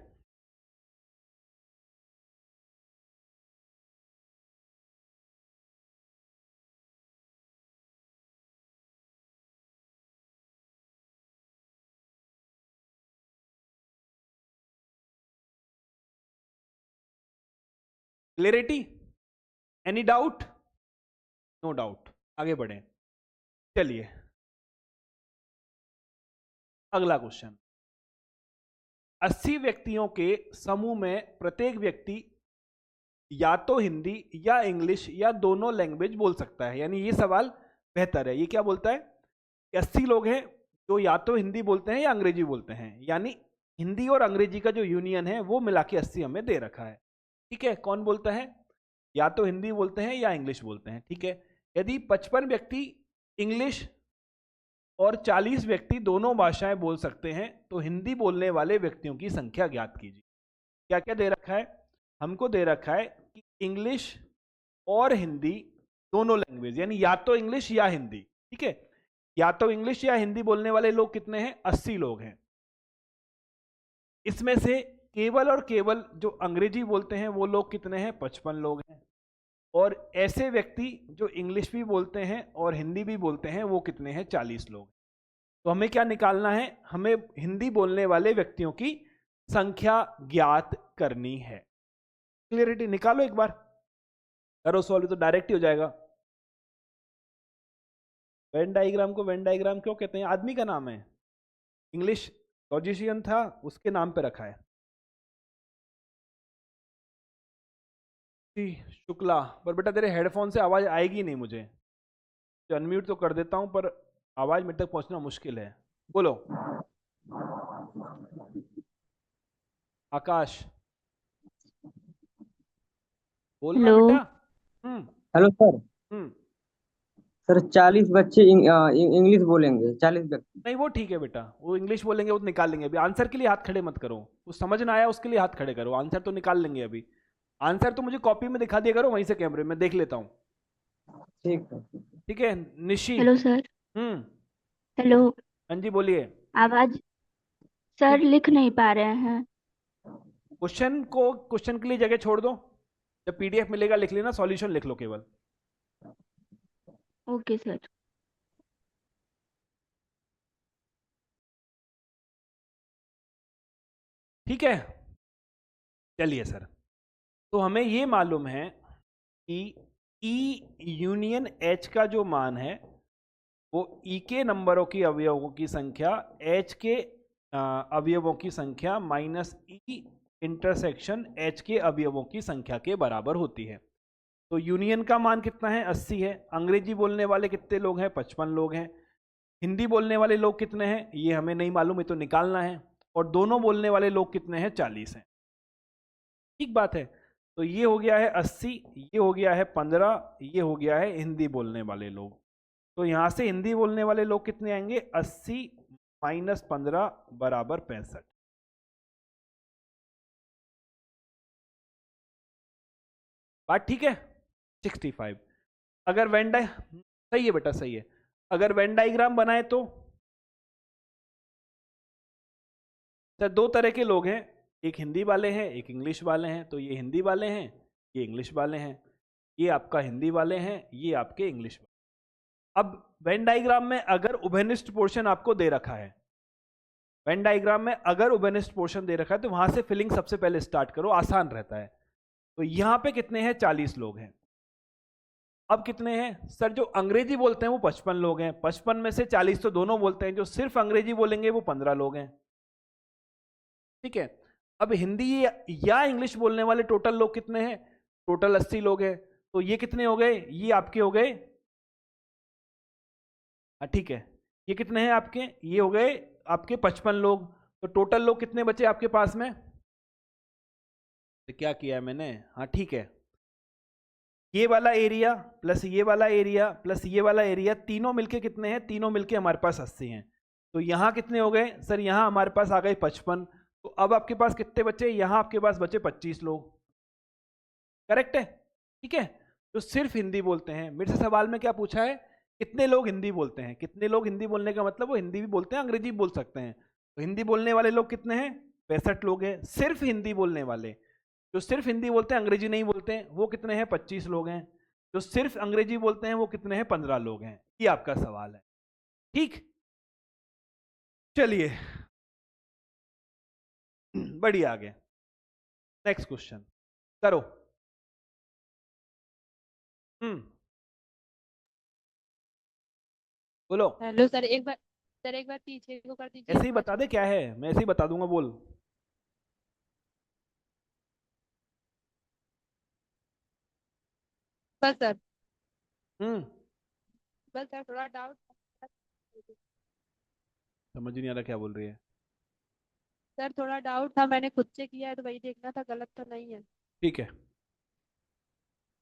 Clarity, any doubt? No doubt, आगे बढ़े। चलिए अगला क्वेश्चन। 80 व्यक्तियों के समूह में प्रत्येक व्यक्ति या तो हिंदी या इंग्लिश या दोनों लैंग्वेज बोल सकता है। यानी ये सवाल बेहतर है। ये क्या बोलता है कि 80 लोग हैं जो या तो हिंदी बोलते हैं या अंग्रेजी बोलते हैं, यानी हिंदी और अंग्रेजी का जो यूनियन है वो मिला के 80 हमें दे रखा है। ठीक है, कौन बोलता है? या तो हिंदी बोलते हैं या इंग्लिश बोलते हैं। ठीक है, यदि 55 व्यक्ति इंग्लिश और 40 व्यक्ति दोनों भाषाएं बोल सकते हैं तो हिंदी बोलने वाले व्यक्तियों की संख्या ज्ञात कीजिए। क्या क्या दे रखा है? हमको दे रखा है कि इंग्लिश और हिंदी दोनों लैंग्वेज, यानी या तो इंग्लिश या हिंदी। ठीक है, या तो इंग्लिश या हिंदी बोलने वाले लोग कितने हैं? 80 लोग हैं। इसमें से केवल और केवल जो अंग्रेजी बोलते हैं वो लोग कितने हैं? 55 लोग हैं। और ऐसे व्यक्ति जो इंग्लिश भी बोलते हैं और हिंदी भी बोलते हैं वो कितने हैं? 40 लोग। तो हमें क्या निकालना है? हमें हिंदी बोलने वाले व्यक्तियों की संख्या ज्ञात करनी है। क्लियरिटी निकालो एक बार, करो सॉल्व, तो डायरेक्ट ही हो जाएगा। वेन डायग्राम को वेन डायग्राम क्यों कहते हैं? आदमी का नाम है, इंग्लिश लॉजिशियन था उसके नाम पे रखा है। शुक्ला, पर बेटा तेरे हेडफोन से आवाज आएगी नहीं, मुझे अनम्यूट तो कर देता हूं पर आवाज मेरे तक पहुंचना मुश्किल है। बोलो आकाश, बोलना हेलो। बेटा। हम्म हेलो सर। हम्म सर 40 बच्चे इंग्लिश बोलेंगे, 40 व्यक्ति। नहीं वो ठीक है बेटा, वो इंग्लिश बोलेंगे वो तो निकाल लेंगे। अभी आंसर के लिए हाथ खड़े मत करो, वो समझ ना आया उसके लिए हाथ खड़े करो, आंसर तो निकाल लेंगे अभी। आंसर तो मुझे कॉपी में दिखा दिया करो वहीं से, कैमरे में देख लेता हूँ। ठीक है। ठीक है Nishi. Hello sir. Hmm hello. हाँ जी बोलिए। आवाज। सर ठीक, लिख नहीं पा रहे हैं। क्वेश्चन के लिए जगह छोड़ दो, जब पीडीएफ मिलेगा लिख लेना, सॉल्यूशन लिख लो केवल। Okay sir. ठीक है चलिए सर, तो हमें ये मालूम है कि ई यूनियन एच का जो मान है वो ई के नंबरों की अवयवों की संख्या एच के अवयवों की संख्या माइनस ई इंटरसेक्शन एच के अवयवों की संख्या के बराबर होती है। तो यूनियन का मान कितना है? 80 है। अंग्रेजी बोलने वाले कितने लोग हैं? 55 लोग हैं। हिंदी बोलने वाले लोग कितने हैं ये हमें नहीं मालूम, ये तो निकालना है। और दोनों बोलने वाले लोग कितने हैं? 40 हैं। ठीक बात है, तो ये हो गया है 80, ये हो गया है 15, ये हो गया है हिंदी बोलने वाले लोग। तो यहां से हिंदी बोलने वाले लोग कितने आएंगे? 80 माइनस 15 बराबर 65। बात ठीक है? 65। अगर वेन डाइ सही है बेटा सही है। अगर वेन डाइग्राम बनाए तो सर दो तरह के लोग हैं, एक हिंदी वाले हैं एक इंग्लिश वाले हैं। तो ये हिंदी वाले हैं ये इंग्लिश वाले हैं, ये आपका हिंदी वाले हैं ये आपके इंग्लिश वाले। अब वेन डायग्राम में अगर उभयनिष्ठ पोर्शन आपको दे रखा है, वेन डायग्राम में अगर उभयनिष्ठ पोर्शन दे रखा है तो वहां से फिलिंग सबसे पहले स्टार्ट करो, आसान रहता है। तो यहां पे कितने हैं? 40 लोग हैं। अब कितने हैं सर? जो अंग्रेजी बोलते हैं वो 55 लोग हैं। 55 में से 40 तो दोनों बोलते हैं, जो सिर्फ अंग्रेजी बोलेंगे वो 15 लोग हैं। ठीक है, अब हिंदी या इंग्लिश बोलने वाले टोटल लोग कितने हैं? टोटल 80 लोग हैं। तो ये कितने हो गए? ये आपके हो गए, हाँ ठीक है, ये कितने हैं आपके? ये हो गए आपके 55 लोग। तो टोटल लोग कितने बचे आपके पास में? तो क्या किया है मैंने? हाँ ठीक है, ये वाला एरिया प्लस ये वाला एरिया प्लस ये वाला एरिया तीनों मिलके कितने हैं? तीनों मिलके हमारे पास 80 हैं। तो यहां कितने हो गए सर? यहां हमारे पास आ गए 55। तो अब आपके पास कितने बचे? यहां आपके पास बचे 25 लोग। करेक्ट है? ठीक है, तो सिर्फ हिंदी बोलते हैं। मेरे से सवाल में क्या पूछा है? कितने लोग हिंदी बोलते हैं? कितने लोग हिंदी बोलने का मतलब वो हिंदी भी बोलते हैं अंग्रेजी भी बोल सकते हैं। तो हिंदी बोलने वाले लोग कितने हैं? 65 लोग हैं। सिर्फ हिंदी बोलने वाले, जो सिर्फ हिंदी बोलते हैं अंग्रेजी नहीं बोलते हैं, वो कितने हैं? 25 लोग हैं। जो सिर्फ अंग्रेजी बोलते हैं वो कितने हैं? 15 लोग हैं। ये आपका सवाल है। ठीक, चलिए बढ़िया, आगे नेक्स्ट क्वेश्चन करो। बोलो। हेलो सर, एक बार पीछे को कर दीजिए, ऐसे ही आवाज बता दे कम क्या आ रही है, मैं ऐसे ही बता दूंगा, बोल। है। बस सर, हम्म थोड़ा डाउट। समझ नहीं आ रहा क्या बोल रही है। सर थोड़ा डाउट था, मैंने खुद से किया है तो वही देखना था गलत तो नहीं है। ठीक है,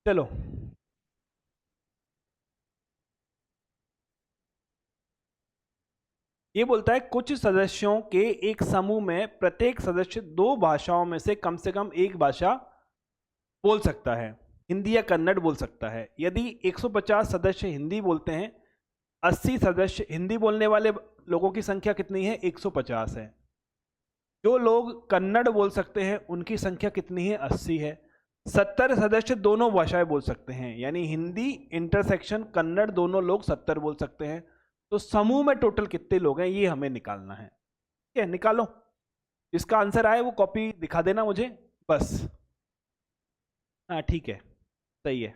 चलो। ये बोलता है कुछ सदस्यों के एक समूह में प्रत्येक सदस्य दो भाषाओं में से कम एक भाषा बोल सकता है, हिंदी या कन्नड़ बोल सकता है। यदि 150 सदस्य हिंदी बोलते हैं, 80 सदस्य हिंदी बोलने वाले लोगों की संख्या कितनी है? 150 है। जो लोग कन्नड़ बोल सकते हैं उनकी संख्या कितनी है? 80 है। 70 सदस्य दोनों भाषाएं बोल सकते हैं, यानी हिंदी इंटरसेक्शन कन्नड़ दोनों लोग 70 बोल सकते हैं। तो समूह में टोटल कितने लोग हैं ये हमें निकालना है। ठीक है, निकालो। इसका आंसर आए वो कॉपी दिखा देना मुझे, बस। हाँ ठीक है, सही है।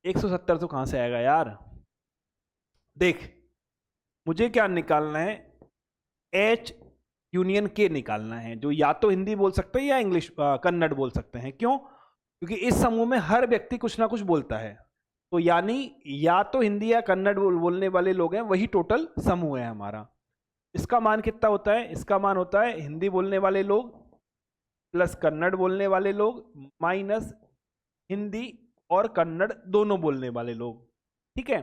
170 तो कहां से आएगा यार? देख, मुझे क्या निकालना है? एच यूनियन के निकालना है, जो या तो हिंदी बोल सकते हैं या इंग्लिश कन्नड़ बोल सकते हैं। क्यों? क्योंकि इस समूह में हर व्यक्ति कुछ ना कुछ बोलता है। तो यानी या तो हिंदी या कन्नड़ बोलने वाले लोग हैं, वही टोटल समूह है हमारा। इसका मान कितना होता है? इसका मान होता है हिंदी बोलने वाले लोग प्लस कन्नड़ बोलने वाले लोग माइनस हिंदी और कन्नड़ दोनों बोलने वाले लोग। ठीक है,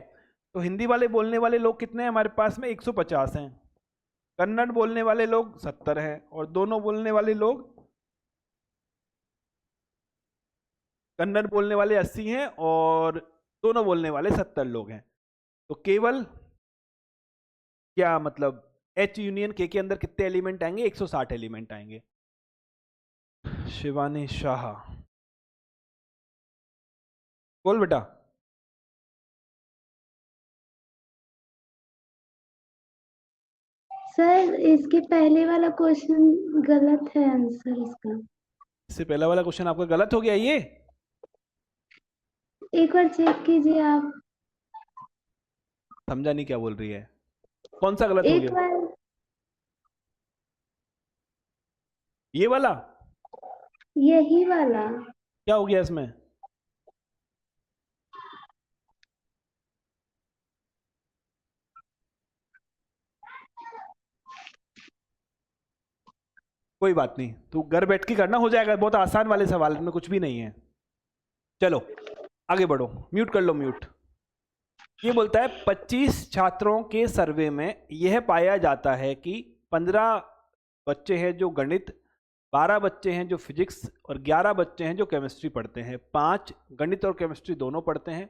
तो हिंदी वाले बोलने वाले लोग कितने हैं हमारे पास में? 150 हैं। कन्नड़ बोलने वाले लोग 70 हैं, और दोनों बोलने वाले लोग, कन्नड़ बोलने वाले 80 हैं और दोनों बोलने वाले 70 लोग हैं। तो केवल क्या मतलब एच यूनियन के अंदर कितने एलिमेंट आएंगे? 160 एलिमेंट आएंगे। शिवानी शाह, बोल बेटा। सर इसके पहले वाला क्वेश्चन गलत है आंसर इसका। इससे पहला वाला क्वेश्चन आपका गलत हो गया ये? एक बार चेक कीजिए आप। समझा नहीं क्या बोल रही है, कौन सा गलत हो एक गया? बार ये वाला? यही वाला। क्या हो गया इसमें? कोई बात नहीं, तू घर बैठ के करना, हो जाएगा। बहुत आसान वाले सवाल में कुछ भी नहीं है। चलो आगे बढ़ो, म्यूट कर लो, म्यूट। ये बोलता है 25 छात्रों के सर्वे में यह पाया जाता है कि 15 बच्चे हैं जो गणित, 12 बच्चे हैं जो फिजिक्स और 11 बच्चे हैं जो केमिस्ट्री पढ़ते हैं। 5 गणित और केमिस्ट्री दोनों पढ़ते हैं।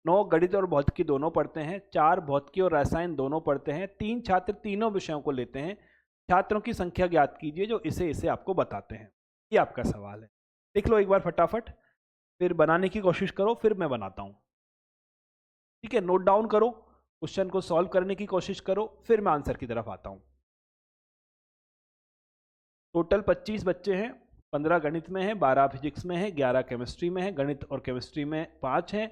9 गणित और भौतिकी दोनों पढ़ते हैं। 4 भौतिकी और रसायन दोनों पढ़ते हैं। 3 छात्र तीनों विषयों को लेते हैं। छात्रों की संख्या ज्ञात कीजिए जो इसे इसे आपको बताते हैं। ये आपका सवाल है, लिख लो एक बार फटाफट, फिर बनाने की कोशिश करो, फिर मैं बनाता हूँ। ठीक है, नोट डाउन करो, क्वेश्चन को सॉल्व करने की कोशिश करो, फिर मैं आंसर की तरफ आता हूँ। टोटल 25 बच्चे हैं, 15 गणित में है, 12 फिजिक्स में है, 11 केमिस्ट्री में है। गणित और केमिस्ट्री में 5 हैं,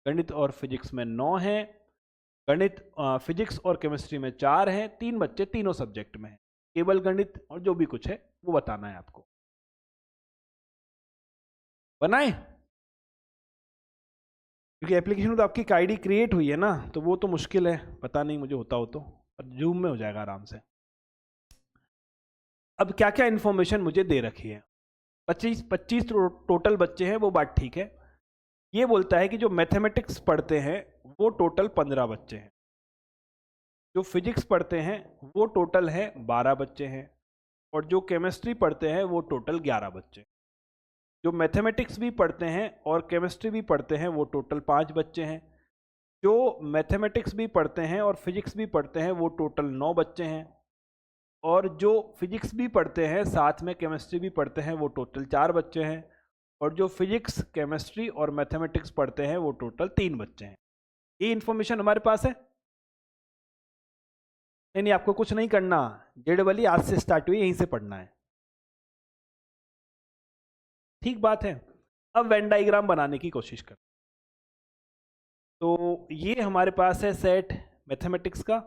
गणित और फिजिक्स में 9 हैं, गणित फिजिक्स और केमिस्ट्री में 4 हैं। 3 बच्चे तीनों सब्जेक्ट में हैं। केवल गणित और जो भी कुछ है वो बताना है आपको। बनाए, क्योंकि एप्लीकेशन में तो आपकी एक आईडी क्रिएट हुई है ना, तो वो तो मुश्किल है, पता नहीं मुझे होता हो तो, पर जूम में हो जाएगा आराम से। अब क्या क्या इन्फॉर्मेशन मुझे दे रखी है? 25 टोटल बच्चे हैं, वो बात ठीक है। ये बोलता है कि जो मैथमेटिक्स पढ़ते हैं वो टोटल 15 बच्चे हैं, जो फिजिक्स पढ़ते हैं वो टोटल है 12 बच्चे हैं, और जो केमिस्ट्री पढ़ते हैं वो टोटल 11 बच्चे। जो मैथमेटिक्स भी पढ़ते हैं और केमिस्ट्री भी पढ़ते हैं वो टोटल 5 बच्चे हैं। जो मैथमेटिक्स भी पढ़ते हैं और फिजिक्स भी पढ़ते हैं वो टोटल 9 बच्चे हैं। और जो फिजिक्स भी पढ़ते हैं साथ में केमिस्ट्री भी पढ़ते हैं वो टोटल 4 बच्चे हैं। और जो फिजिक्स, केमिस्ट्री और मैथमेटिक्स पढ़ते हैं वो टोटल 3 बच्चे हैं। ये इन्फॉर्मेशन हमारे पास है। नहीं, आपको कुछ नहीं करना, जेड वाली आज से स्टार्ट हुई, यहीं से पढ़ना है। ठीक बात है। अब वेन डायग्राम बनाने की कोशिश कर। तो ये हमारे पास है सेट मैथमेटिक्स का,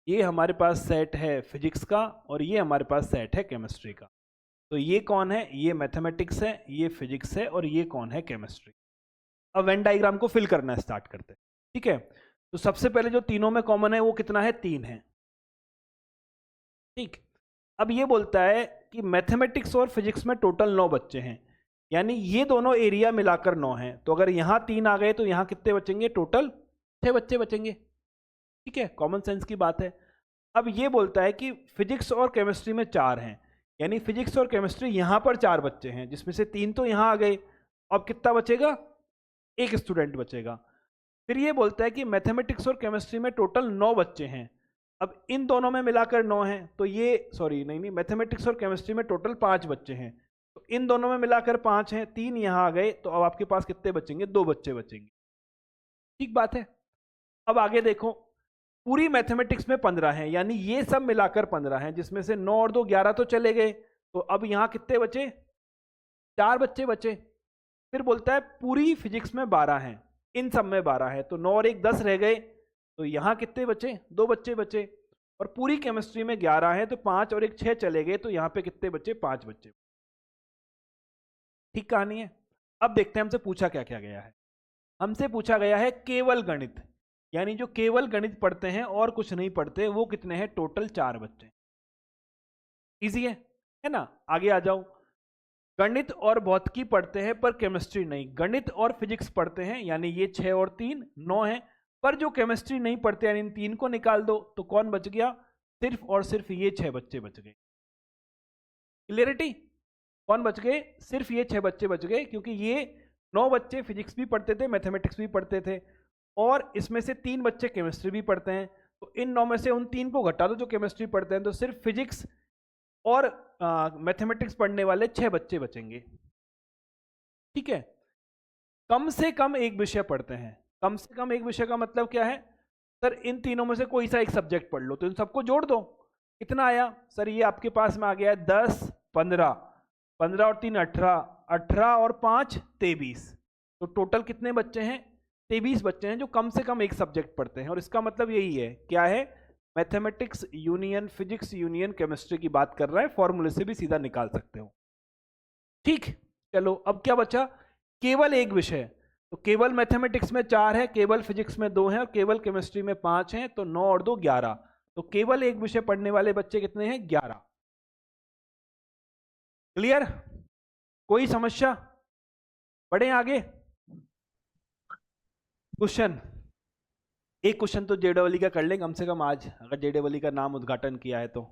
ये हमारे पास सेट है फिजिक्स का, और ये हमारे पास सेट है केमिस्ट्री का। तो ये कौन है? ये मैथमेटिक्स है, ये फिजिक्स है, और ये कौन है? केमिस्ट्री। अब वेन डायग्राम को फिल करना स्टार्ट करते हैं। ठीक है, तो सबसे पहले जो तीनों में कॉमन है वो कितना है? 3 है। ठीक, अब ये बोलता है कि मैथमेटिक्स और फिजिक्स में टोटल 9 बच्चे हैं, यानी ये दोनों एरिया मिलाकर 9 हैं। तो अगर यहाँ 3 आ गए तो यहाँ कितने बचेंगे? टोटल 6 बच्चे बचेंगे। ठीक है, कॉमन सेंस की बात है। अब ये बोलता है कि फिजिक्स और केमिस्ट्री में 4 हैं, यानी फिजिक्स और केमिस्ट्री यहाँ पर 4 बच्चे हैं, जिसमें से 3 तो यहाँ आ गए। अब कितना बचेगा? एक स्टूडेंट बचेगा। फिर ये बोलता है कि मैथमेटिक्स और केमिस्ट्री में टोटल 9 बच्चे हैं। अब इन दोनों में मिलाकर 9 हैं, तो ये नहीं, मैथमेटिक्स और केमिस्ट्री में टोटल 5 बच्चे हैं, तो इन दोनों में मिलाकर 5 हैं, 3 यहाँ आ गए, तो अब आपके पास कितने बचेंगे? 2 बच्चे बचेंगे। ठीक बात है। अब आगे देखो, पूरी मैथमेटिक्स में 15 हैं, यानी ये सब मिलाकर 15 हैं, जिसमें से 9 और 2 11 तो चले गए। तो अब यहाँ कितने बचे? 4 बच्चे बचे। फिर बोलता है पूरी फिजिक्स में 12 हैं, इन सब में 12 है, तो 9 और 1 10 रह गए। तो यहाँ कितने बचे? 2 बच्चे बचे। और पूरी केमिस्ट्री में 11 है, तो 5 और 1 6 चले गए, तो यहाँ पे कितने बचे? 5 बच्चे। ठीक कहानी है। अब देखते हैं हमसे पूछा क्या क्या गया है। हमसे पूछा गया है केवल गणित, यानी जो केवल गणित पढ़ते हैं और कुछ नहीं पढ़ते, वो कितने हैं? टोटल 4 बच्चे। इजी है ना? आगे आ जाओ। गणित और भौतिकी पढ़ते हैं पर केमिस्ट्री नहीं, गणित और फिजिक्स पढ़ते हैं, यानी ये 6 और 3 9 है, पर जो केमिस्ट्री नहीं पढ़ते, यानी इन 3 को निकाल दो, तो कौन बच गया? सिर्फ और सिर्फ ये 6 बच्चे बच गए। क्लियरिटी? कौन बच गए? सिर्फ ये 6 बच्चे बच गए, क्योंकि ये 9 बच्चे फिजिक्स भी पढ़ते थे, मैथमेटिक्स भी पढ़ते थे, और इसमें से 3 बच्चे केमिस्ट्री भी पढ़ते हैं। तो इन 9 में से उन 3 को घटा दो जो केमिस्ट्री पढ़ते हैं, तो सिर्फ फिजिक्स और मैथमेटिक्स पढ़ने वाले 6 बच्चे बचेंगे। ठीक है, कम से कम एक विषय पढ़ते हैं। कम से कम एक विषय का मतलब क्या है? सर इन तीनों में से कोई सा एक सब्जेक्ट पढ़ लो, तो इन सबको जोड़ दो। कितना आया? सर ये आपके पास में आ गया है 10 15, 15 और 3 18, 18 और 5 23, तो टोटल कितने बच्चे हैं? 23 बच्चे हैं जो कम से कम एक सब्जेक्ट पढ़ते हैं। और इसका मतलब यही है, क्या है? Mathematics union physics union chemistry की बात कर रहा है, फॉर्मूले से भी सीधा निकाल सकते हो। ठीक, चलो अब क्या बचा? केवल एक विषय। तो केवल मैथमेटिक्स में 4 है, केवल फिजिक्स में 2 है, और केवल केमिस्ट्री में 5 है, तो 9 और 2 11। तो केवल एक विषय पढ़ने वाले बच्चे कितने हैं? 11। क्लियर? कोई समस्या? बढ़े आगे। क्वेश्चन, एक क्वेश्चन तो जेडब्ल्यू का कर लें कम से कम आज, अगर जेडब्ल्यू का नाम उद्घाटन किया है तो।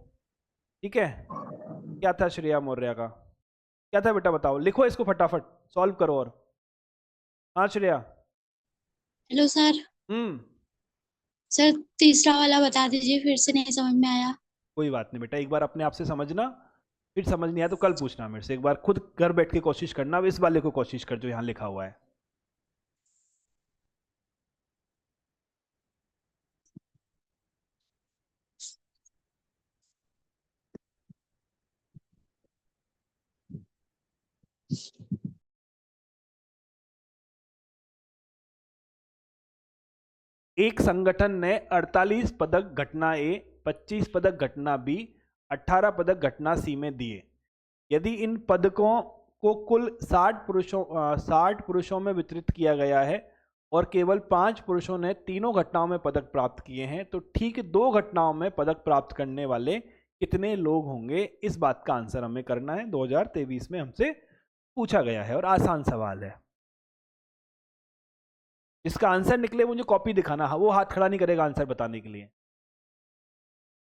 ठीक है, क्या था श्रेया मौर्य का? क्या था बेटा? बताओ, लिखो इसको फटाफट, सॉल्व करो। और हाँ श्रेया। Hello sir. सर तीसरा वाला बता दीजिए, फिर से नहीं समझ में आया। कोई बात नहीं बेटा, एक बार अपने आप से समझना, फिर समझ नहीं आया तो कल पूछना मेरे से। एक बार खुद घर बैठ के कोशिश करना। अब इस वाले को कोशिश कर जो यहाँ लिखा हुआ है। एक संगठन ने 48 पदक घटना ए, 25 पदक घटना बी, 18 पदक घटना सी में दिए। यदि इन पदकों को कुल 60 पुरुषों में वितरित किया गया है और केवल 5 पुरुषों ने तीनों घटनाओं में पदक प्राप्त किए हैं, तो ठीक 2 घटनाओं में पदक प्राप्त करने वाले कितने लोग होंगे? इस बात का आंसर हमें करना है। 2023 में हमसे पूछा गया है और आसान सवाल है। इसका आंसर निकले मुझे कॉपी दिखाना। हाँ, वो हाथ खड़ा नहीं करेगा आंसर बताने के लिए।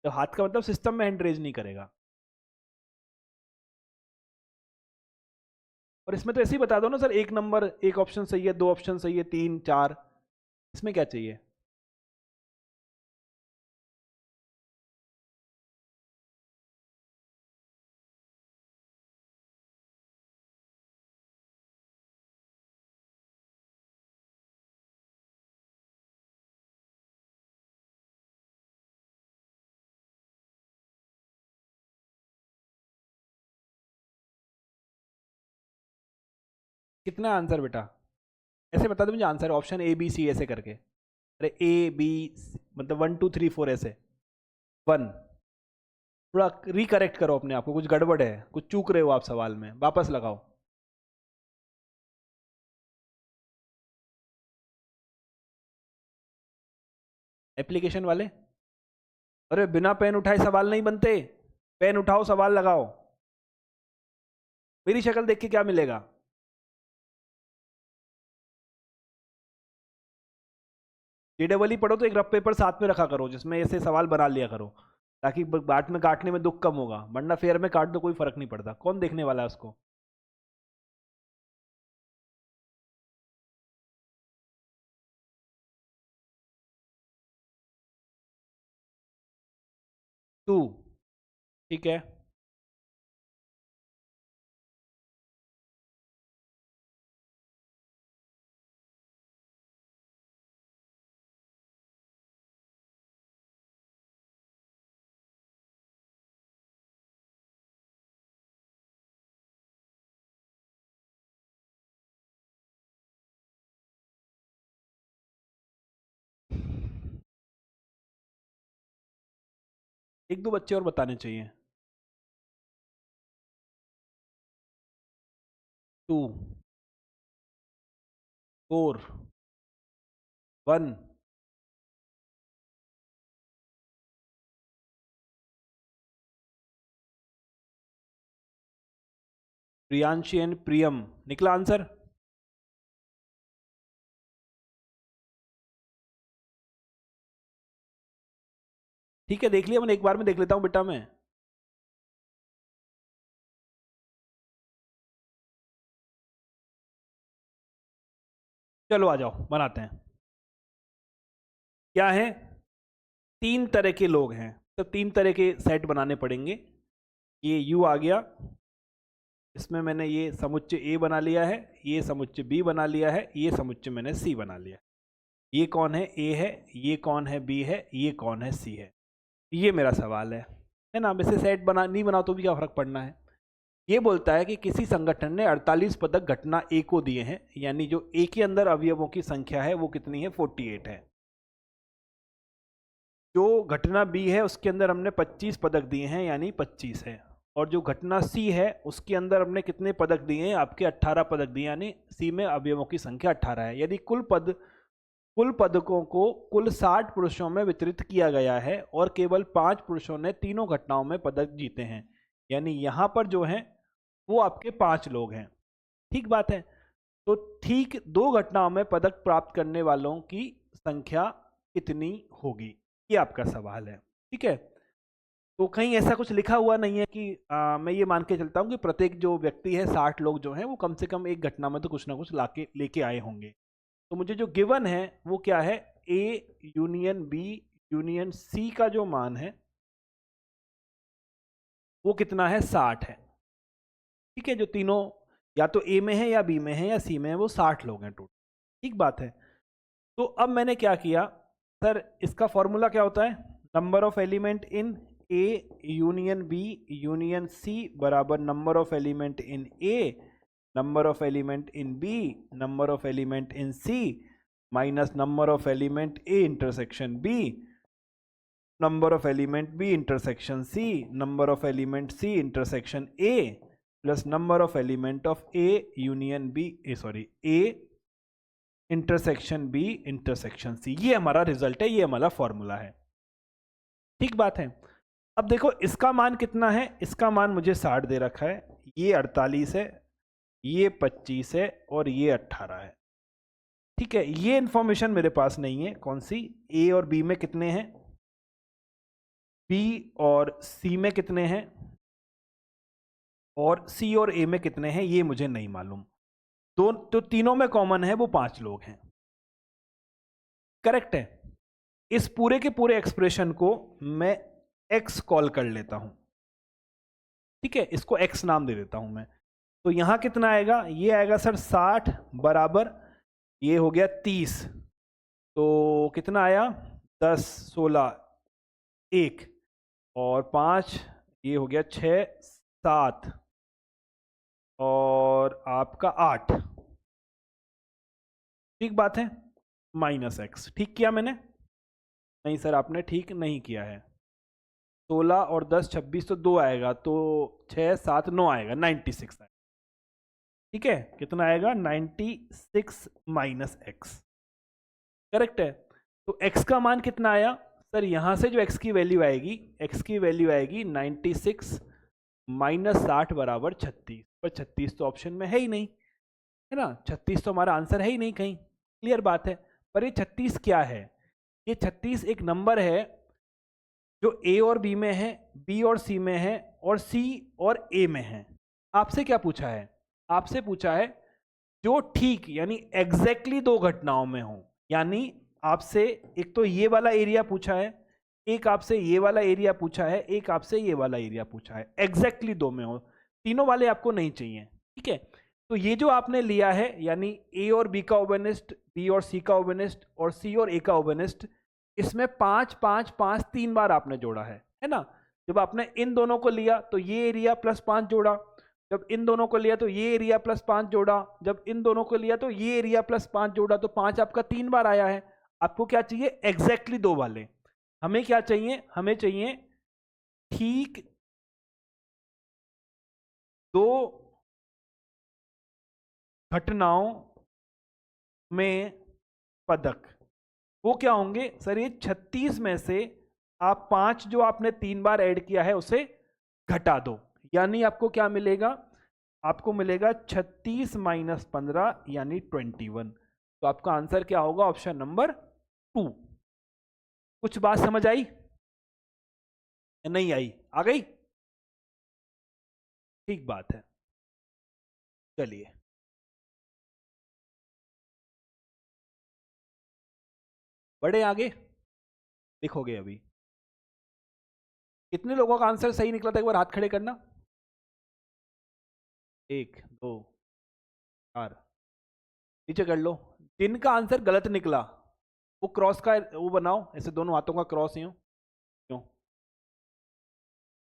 तो हाथ का मतलब सिस्टम में हैंड रेज नहीं करेगा। और इसमें तो ऐसे ही बता दो ना सर, एक नंबर, एक ऑप्शन सही है, 2 ऑप्शन सही है, 3 4, इसमें क्या चाहिए? कितना आंसर बेटा? ऐसे बता दो मुझे answer, option A B C ऐसे करके। अरे ए बी मतलब 1 2 3 4 ऐसे। 1। थोड़ा रिकरेक्ट करो अपने आप को, कुछ गड़बड़ है, कुछ चूक रहे हो आप सवाल में, वापस लगाओ। एप्लीकेशन वाले, अरे बिना पेन उठाए सवाल नहीं बनते, पेन उठाओ सवाल लगाओ। मेरी शक्ल देख के क्या मिलेगा? जेडबल पढ़ो तो एक रफ पेपर साथ में रखा करो जिसमें ऐसे सवाल बना लिया करो, ताकि बाट में काटने में दुख कम होगा, वरना फेयर में काट दो कोई फर्क नहीं पड़ता, कौन देखने वाला है उसको। टू, ठीक है। एक दो बच्चे और बताने चाहिए। 2 4 1। प्रियांशी एंड प्रियम, निकला आंसर? ठीक है, देख लिया मैंने, एक बार में देख लेता हूं बेटा मैं। चलो आ जाओ बनाते हैं। क्या है? 3 तरह के लोग हैं, तो 3 तरह के सेट बनाने पड़ेंगे। ये U आ गया, इसमें मैंने ये समुच्चय A बना लिया है, ये समुच्चय B बना लिया है, ये समुच्चय मैंने C बना लिया। ये कौन है? A है, ये कौन है? B है, ये कौन है? C है। ये मेरा सवाल है ना। वैसे सेट बना नहीं बनाओ तो भी क्या फर्क पड़ना है। ये बोलता है कि किसी संगठन ने 48 पदक घटना A को दिए हैं, यानी जो A के अंदर अवयवों की संख्या है वो कितनी है? 48 है। जो घटना B है उसके अंदर हमने 25 पदक दिए हैं, यानी 25 है। और जो घटना C है उसके अंदर हमने कितने पदक दिए हैं? आपके 18 पदक दिए, यानी C में अवयवों की संख्या 18 है। यदि कुल पदकों को कुल 60 पुरुषों में वितरित किया गया है और केवल 5 पुरुषों ने तीनों घटनाओं में पदक जीते हैं, यानी यहाँ पर जो है वो आपके 5 लोग हैं। ठीक बात है। तो ठीक 2 घटनाओं में पदक प्राप्त करने वालों की संख्या कितनी होगी, ये आपका सवाल है। ठीक है, तो कहीं ऐसा कुछ लिखा हुआ नहीं है कि मैं ये मान के चलता हूँ कि प्रत्येक जो व्यक्ति है 60 लोग जो हैं वो कम से कम एक घटना में तो कुछ ना कुछ लेके आए होंगे। तो मुझे जो गिवन है वो क्या है? A union B union C का जो मान है वो कितना है? 60 है। ठीक है, जो तीनों या तो A में है या B में है या C में है, वो 60 लोग हैं टोटल। ठीक बात है। तो अब मैंने क्या किया सर, इसका फॉर्मूला क्या होता है? Number of element in A union B union C बराबर number of element in A number of element in B number of element in C minus number of element A intersection B number of element B intersection C number of element C intersection A plus number of element of A union B A intersection B intersection C। ये हमारा result है, ये हमारा formula है। ठीक बात है। अब देखो इसका मान कितना है? इसका मान मुझे 60 दे रखा है, ये 48 है, ये 25 है और ये 18 है। ठीक है, ये इंफॉर्मेशन मेरे पास नहीं है। कौन सी? A और B में कितने हैं, B और C में कितने हैं, और C और A में कितने हैं, ये मुझे नहीं मालूम। तो तीनों में कॉमन है, वो 5 लोग हैं। करेक्ट है। इस पूरे के पूरे एक्सप्रेशन को मैं x कॉल कर लेता हूं। ठीक है, इसको x नाम दे देता हूं मैं। तो यहां कितना आएगा? ये आएगा सर 60 बराबर, ये हो गया 30, तो कितना आया? 10 16 1 और 5, ये हो गया 6 7 और आपका 8। ठीक बात है, -x। ठीक किया मैंने? नहीं सर आपने ठीक नहीं किया है। 16 और 10 26 तो 2 आएगा, तो 6 7 9 आएगा, 96 आएगा। ठीक है, कितना आएगा? 96 माइनस एक्स। करेक्ट है। तो x का मान कितना आया सर? यहाँ से जो x की वैल्यू आएगी, x की वैल्यू आएगी 96 माइनस 60 बराबर 36। पर 36 तो ऑप्शन में है ही नहीं, है ना? 36 तो हमारा आंसर है ही नहीं कहीं। क्लियर बात है। पर ये 36 क्या है? ये 36 एक नंबर है जो a और b में है, b और c में है, और c और a में है। आपसे क्या पूछा है? आपसे पूछा है जो ठीक यानी एग्जैक्टली दो घटनाओं में हो। यानी आपसे एक तो ये वाला एरिया पूछा है, एक आपसे ये वाला एरिया पूछा है, एक आपसे ये वाला एरिया पूछा है, एग्जैक्टली दो में हो। तीनों वाले आपको नहीं चाहिए। ठीक है, तो ये जो आपने लिया है यानी a और b का ओबेनिस्ट, b और c का ओबेनिस्ट, और c और a का ओबेनिस्ट, इसमें 5 5 5 3 बार आपने जोड़ा है ना? जब आपने इन दोनों को लिया तो ये एरिया प्लस 5 जोड़ा, जब इन दोनों को लिया तो ये एरिया प्लस 5 जोड़ा, जब इन दोनों को लिया तो ये एरिया प्लस 5 जोड़ा, तो 5 आपका 3 बार आया है। आपको क्या चाहिए? एग्जैक्टली दो वाले। हमें क्या चाहिए? हमें चाहिए ठीक दो घटनाओं में पदक। वो क्या होंगे सर? ये 36 में से आप 5 जो आपने 3 बार ऐड किया है उसे घटा दो, यानी आपको क्या मिलेगा? आपको मिलेगा 36 माइनस 15 यानी 21। तो आपका आंसर क्या होगा? Option number 2। कुछ बात समझ आई? नहीं आई? आ गई? ठीक बात है। चलिए बड़े आगे लिखोगे। अभी कितने लोगों का आंसर सही निकला था? एक बार हाथ खड़े करना। 1 2 4, नीचे कर लो। जिनका आंसर गलत निकला वो क्रॉस का वो बनाओ, ऐसे दोनों हाथों का क्रॉस यूं क्यों?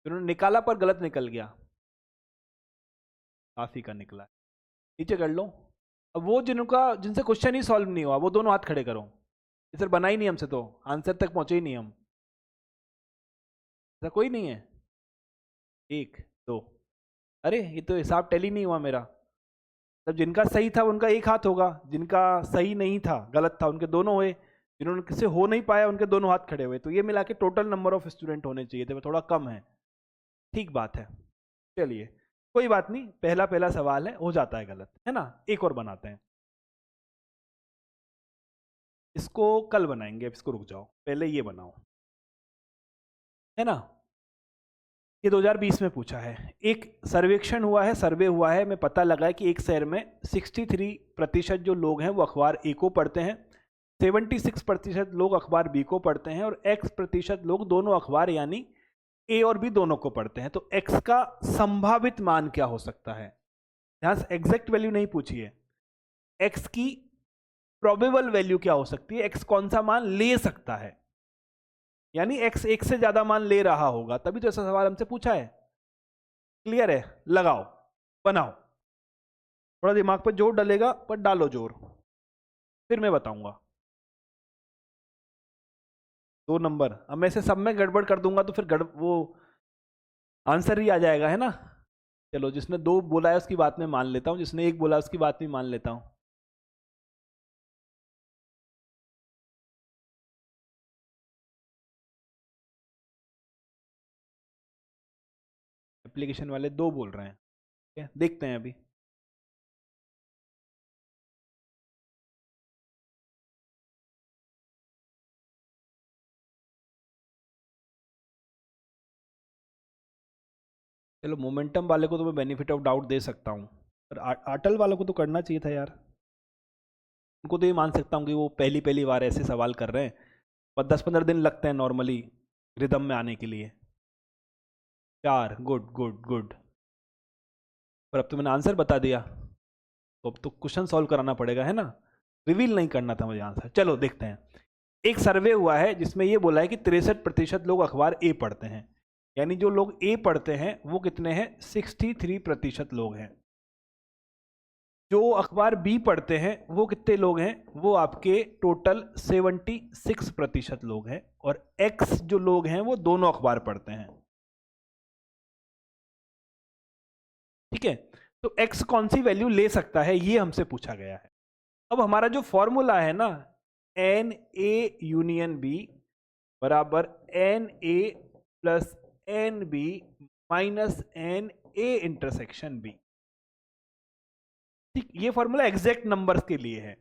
जिन्होंने निकाला पर गलत निकल गया, काफी का निकला। नीचे कर लो। अब वो जिनसे क्वेश्चन ही सॉल्व नहीं हुआ वो दोनों हाथ खड़े करो। सर बना ही नहीं हमसे, तो आंसर तक पहुंचे ही नहीं हम। ऐसा कोई नहीं है? 1 2, अरे ये तो हिसाब टैली नहीं हुआ मेरा। तब जिनका सही था उनका एक हाथ होगा, जिनका सही नहीं था गलत था उनके दोनों हुए, जिन्होंने किसी हो नहीं पाया उनके दोनों हाथ खड़े हुए। तो ये मिला के टोटल नंबर ऑफ स्टूडेंट होने चाहिए थे, थोड़ा कम है। ठीक बात है। चलिए कोई बात नहीं, पहला पहला सवाल है, हो जाता है गलत, है ना? एक और बनाते हैं, इसको कल बनाएंगे। अब इसको रुक जाओ, पहले ये बनाओ, है ना? ये 2020 में पूछा है। एक सर्वेक्षण हुआ है, सर्वे हुआ है, मैं पता लगा है कि एक शहर में 63% जो लोग हैं वो अखबार ए को पढ़ते हैं, 76% लोग अखबार बी को पढ़ते हैं, और x% लोग दोनों अखबार यानी ए और बी दोनों को पढ़ते हैं। तो x का संभावित मान क्या हो सकता है? ध्यान से, एग्जैक्ट वैल्यू नहीं पूछी है, x की प्रोबेबल वैल्यू क्या हो सकती है, x कौन सा मान ले सकता है, यानी x एक से ज्यादा मान ले रहा होगा, तभी तो ऐसा सवाल हमसे पूछा है। क्लियर है? लगाओ, बनाओ, थोड़ा दिमाग पर जोर डलेगा पर डालो जोर, फिर मैं बताऊंगा। 2 नंबर, अब मैं से सब में गड़बड़ कर दूंगा तो फिर वो आंसर ही आ जाएगा, है ना? चलो जिसने 2 बोला है उसकी बात में मान लेता हूं, जिसने 1 बोला है उसकी बात में मान लेता हूं। एप्लीकेशन वाले 2 बोल रहे हैं, ठीक है? देखते हैं अभी। चलो मोमेंटम वाले को तो मैं बेनिफिट ऑफ डाउट दे सकता हूँ, पर आटल वालों को तो करना चाहिए था यार। उनको तो ये मान सकता हूँ कि वो पहली पहली बार ऐसे सवाल कर रहे हैं, पर 10-15 दिन लगते हैं नॉर्मली रिदम में आने के लिए। 4, गुड गुड गुड। पर अब तो मैंने आंसर बता दिया, तो अब तो क्वेश्चन सॉल्व कराना पड़ेगा, है ना? रिवील नहीं करना था मुझे आंसर। चलो देखते हैं। एक सर्वे हुआ है जिसमें ये बोला है कि 63% लोग अखबार ए पढ़ते हैं, यानी जो लोग ए पढ़ते हैं वो कितने हैं? 63% लोग हैं। जो अखबार बी पढ़ते हैं वो कितने लोग हैं, वो आपके टोटल 76% लोग हैं, और एक्स जो लोग हैं वो दोनों अखबार पढ़ते हैं। ठीक है, तो एक्स कौन सी वैल्यू ले सकता है ये हमसे पूछा गया है। अब हमारा जो फॉर्मूला है ना, एन ए यूनियन बी बराबर N A plus N B minus N A intersection B. ठीक, ये फॉर्मूला एग्जैक्ट नंबर्स के लिए है,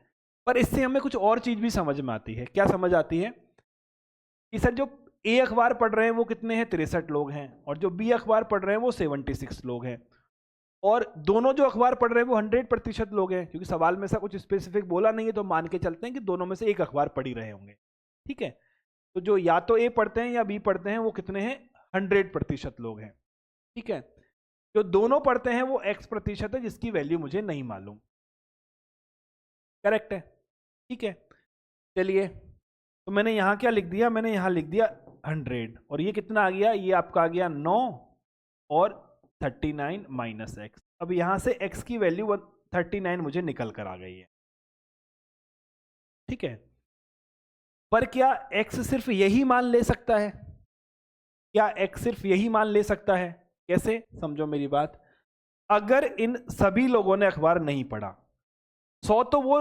पर इससे हमें कुछ और चीज भी समझ में आती है। क्या समझ आती है कि सर जो ए अखबार पढ़ रहे हैं वो कितने हैं, 63 लोग हैं, और जो बी अखबार पढ़ रहे हैं वो 76 लोग हैं, और दोनों जो अखबार पढ़ रहे हैं वो 100% लोग हैं, क्योंकि सवाल में ऐसा कुछ स्पेसिफिक बोला नहीं है, तो मान के चलते हैं कि दोनों में से एक अखबार पढ़ ही रहे होंगे। ठीक है, तो जो या तो ए पढ़ते हैं या बी पढ़ते हैं वो कितने हैं, 100% लोग हैं। ठीक है, जो दोनों पढ़ते हैं वो x% है, जिसकी वैल्यू मुझे नहीं मालूम। करेक्ट है, ठीक है। चलिए, तो मैंने यहां क्या लिख दिया, मैंने यहां लिख दिया 100, और ये कितना आ गया, ये आपका आ गया 9 और 39 माइनस एक्स। अब यहां से x की वैल्यू 39 मुझे निकल कर आ गई है। ठीक है, पर क्या x सिर्फ यही मान ले सकता है, क्या x सिर्फ यही मान ले सकता है? कैसे, समझो मेरी बात। अगर इन सभी लोगों ने अखबार नहीं पढ़ा, 100 तो वो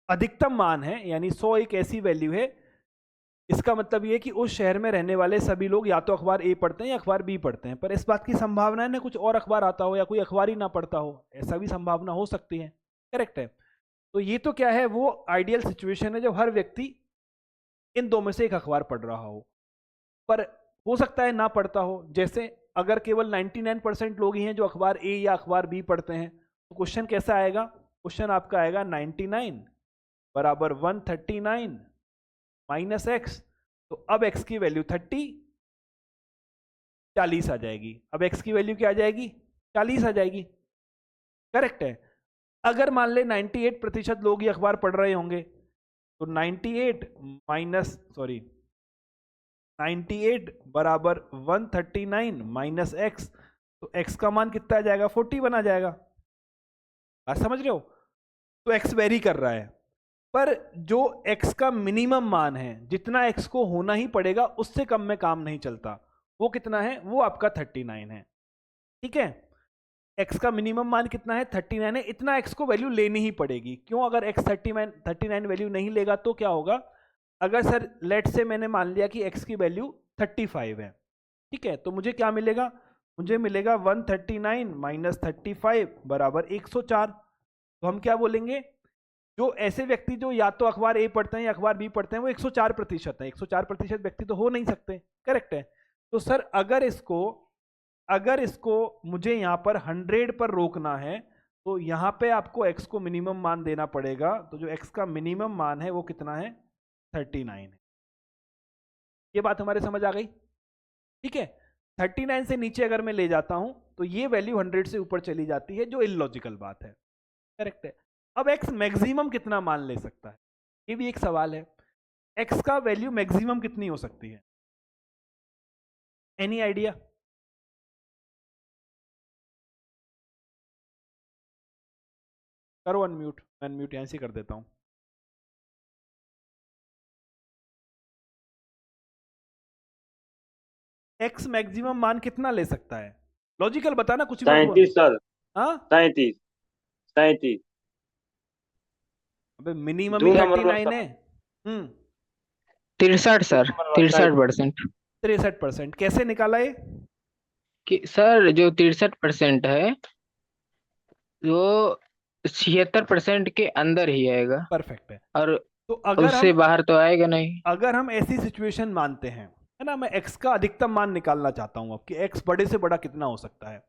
अधिकतम मान है, यानी 100 एक ऐसी वैल्यू है, इसका मतलब ये कि उस शहर में रहने वाले सभी लोग या तो अखबार ए पढ़ते हैं या अखबार बी पढ़ते हैं, पर इस बात की संभावना है ना कुछ और अखबार आता हो या कोई अखबार ही ना पढ़ता हो, ऐसा भी संभावना हो सकती है। करेक्ट है, तो ये तो क्या है, वो आइडियल सिचुएशन है जब हर व्यक्ति इन दो में से एक अखबार पढ़ रहा हो, पर हो सकता है ना पढ़ता हो। जैसे अगर केवल 99% लोग ही हैं जो अखबार ए या अखबार बी पढ़ते हैं, तो क्वेश्चन कैसा आएगा, क्वेश्चन आपका आएगा 99 बराबर 139 माइनस एक्स। तो अब एक्स की वैल्यू 40 आ जाएगी। अब एक्स की वैल्यू क्या आ जाएगी, 40 आ जाएगी। करेक्ट है। अगर मान ले 98% लोग ही अखबार पढ़ रहे होंगे, तो 98 बराबर 139 माइनस एक्स, तो एक्स का मान कितना आ जाएगा, 41 आ जाएगा। आप समझ रहे हो? तो एक्स वेरी कर रहा है, पर जो एक्स का मिनिमम मान है, जितना एक्स को होना ही पड़ेगा उससे कम में काम नहीं चलता, वो कितना है, वो आपका 39 है। ठीक है, एक्स का मिनिमम मान कितना है, 39 है, इतना एक्स को वैल्यू लेनी ही पड़ेगी। क्यों? अगर एक्स 39 वैल्यू नहीं लेगा तो क्या होगा, अगर सर लेट से मैंने मान लिया कि एक्स की वैल्यू 35 है, ठीक है, तो मुझे क्या मिलेगा, मुझे मिलेगा 139 माइनस 35 बराबर 104। तो हम क्या बोलेंगे, जो ऐसे व्यक्ति जो या तो अखबार ए पढ़ते हैं या अखबार बी पढ़ते हैं वो 104% है। 104% व्यक्ति तो हो नहीं सकते। करेक्ट है। तो सर अगर इसको मुझे यहाँ पर 100 पर रोकना है, तो यहाँ पे आपको x को मिनिमम मान देना पड़ेगा। तो जो x का मिनिमम मान है वो कितना है, 39 है। ये बात हमारे समझ आ गई? ठीक है, 39 से नीचे अगर मैं ले जाता हूं तो ये वैल्यू 100 से ऊपर चली जाती है, जो इलॉजिकल बात है। करेक्ट है। अब x मैक्सिमम कितना मान ले सकता है, ये भी एक सवाल है। x का वैल्यू मैक्सिमम कितनी हो सकती है, एनी आइडिया? करो अनम्यूट, मैं अनम्यूट यहां से कर देता हूं। x मैक्सिमम मान कितना ले सकता है, लॉजिकल बताना, कुछ भी। 37 सर। हाँ 37। अबे मिनिमम ही 39 है। 63 सर, 63%। 63%? कैसे निकाला ये? कि सर जो 63% है वो 76% के अंदर ही आएगा। परफेक्ट है। और तो अगर उससे बाहर तो आएगा नहीं। अगर हम ऐसी सिचुएशन मानते हैं, है ना, मैं x का अधिकतम मान निकालना चाहता हूं अब कि x बड़े से बड़ा कितना हो सकता है,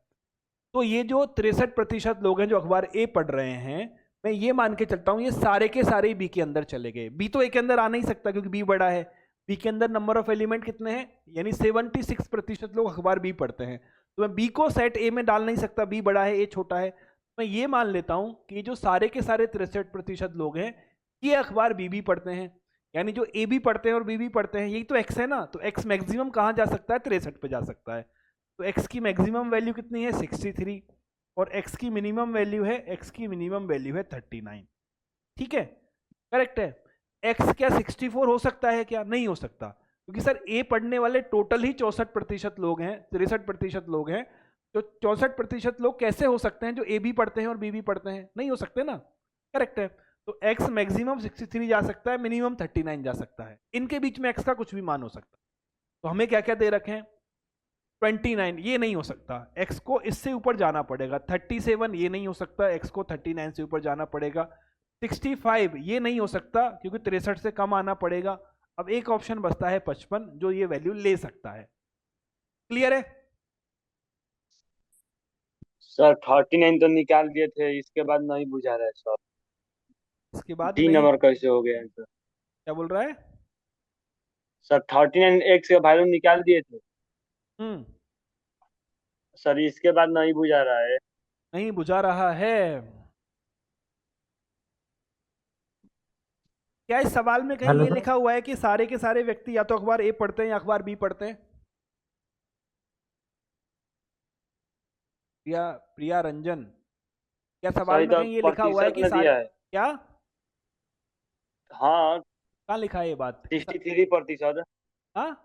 तो ये जो 63% लोग हैं जो अखबार ए पढ़ रहे हैं, मैं ये मान के चलता हूं ये सारे के सारे बी के अंदर चले गए। बी तो ए के अंदर आ नहीं सकता क्योंकि बी बड़ा है। बी के अंदर नंबर ऑफ एलिमेंट कितने हैं, यानी 76% लोग अखबार बी पढ़ते हैं, तो मैं बी को सेट ए में डाल नहीं सकता, बी बड़ा है ए छोटा है। मैं ये मान लेता हूं कि जो सारे के सारे 63% लोग हैं ये अखबार बी भी पढ़ते हैं, यानी जो ए भी पढ़ते हैं और बी भी पढ़ते हैं, यही तो एक्स है ना। तो एक्स मैक्सिमम कहाँ जा सकता है, 63 पे जा सकता है। तो एक्स की मैक्सिमम वैल्यू कितनी है, 63। और x की मिनिमम वैल्यू है, x की मिनिमम वैल्यू है 39। ठीक है, करेक्ट है। x क्या 64 हो सकता है क्या? नहीं हो सकता, क्योंकि सर ए पढ़ने वाले टोटल ही 64% लोग हैं, 63% लोग हैं। तो 64% लोग कैसे हो सकते हैं जो ए भी पढ़ते हैं और बी भी पढ़ते हैं? नहीं हो सकते ना, करेक्ट है। तो x मैक्सिमम 63 जा सकता है, मिनिमम 39 जा सकता है, इनके बीच में x का कुछ भी मान हो सकता है। तो हमें क्या क्या दे रखे हैं? 29, ये नहीं हो सकता, x को इससे ऊपर जाना पड़ेगा। 37 ये नहीं हो सकता, x को 39 से ऊपर जाना पड़ेगा। 65 ये नहीं हो सकता, क्योंकि 63 से कम आना पड़ेगा। अब एक ऑप्शन बचता है 55, जो ये वैल्यू ले सकता है। क्लियर है? सर 39 तो निकाल दिए थे, इसके बाद नहीं बुझा रहा है सर। इसके बाद डी नहीं? नंबर कैसे हो गया है सर? क्या बोल रहा है? सर 39 एक्स का वैल्यू निकाल दिए थे हम्म, सर, इसके बाद नहीं बुझा रहा है। नहीं बुझा रहा है। क्या इस सवाल में कहीं हेलो ये सर। लिखा हुआ है कि सारे के सारे व्यक्ति या तो अखबार ए पढ़ते हैं या अखबार बी पढ़ते हैं? प्रिया प्रिया रंजन, क्या सर सवाल में इधर कहीं ये लिखा हुआ है प्रतिशत कि में सारे? दिया है। क्या हाँ, कहाँ लिखा है ये बात? 63%। हाँ,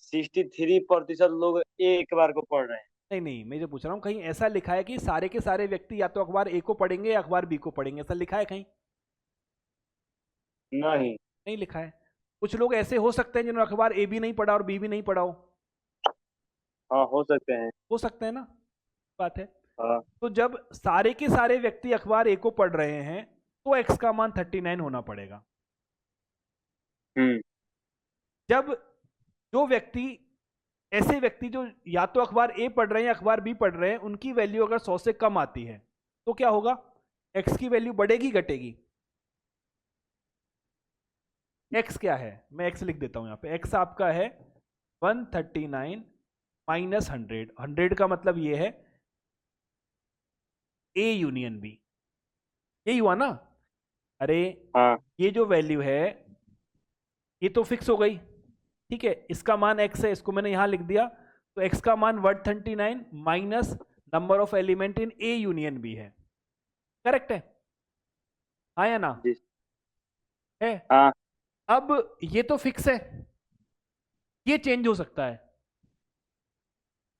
63% लोग एक बार को पढ़ रहे हैं। नहीं नहीं, मैं जो पूछ रहा हूँ कहीं ऐसा लिखा है कि सारे के सारे व्यक्ति या तो अखबार ए को पढ़ेंगे या अखबार बी को पढ़ेंगे, ऐसा लिखा है कहीं? नहीं। नहीं लिखा है। कुछ लोग ऐसे हो सकते हैं जिन्होंने अखबार ए भी नहीं पढ़ा और बी भी नहीं पढ़ा हो। हाँ, हो सकते हैं। हो सकते हैं ना, बात है। हाँ। तो जब सारे के सारे व्यक्ति अखबार ए को पढ़ रहे हैं तो एक्स का मान 39 होना पड़ेगा। हम्म। जब जो व्यक्ति, ऐसे व्यक्ति जो या तो अखबार ए पढ़ रहे हैं या अखबार बी पढ़ रहे हैं, उनकी वैल्यू अगर 100 से कम आती है तो क्या होगा? एक्स की वैल्यू बढ़ेगी घटेगी? एक्स क्या है, मैं एक्स लिख देता हूं यहां पे। एक्स आपका है 139 माइनस 100। 100 का मतलब ये है ए यूनियन बी, यही हुआ ना? अरे हाँ। ये जो वैल्यू है ये तो फिक्स हो गई, ठीक है। इसका मान x है, इसको मैंने यहां लिख दिया। तो x का मान 139 minus number of element in A union B है, करेक्ट है? हाँ या ना? जी। है। हाँ। अब ये तो फिक्स है, ये चेंज हो सकता है,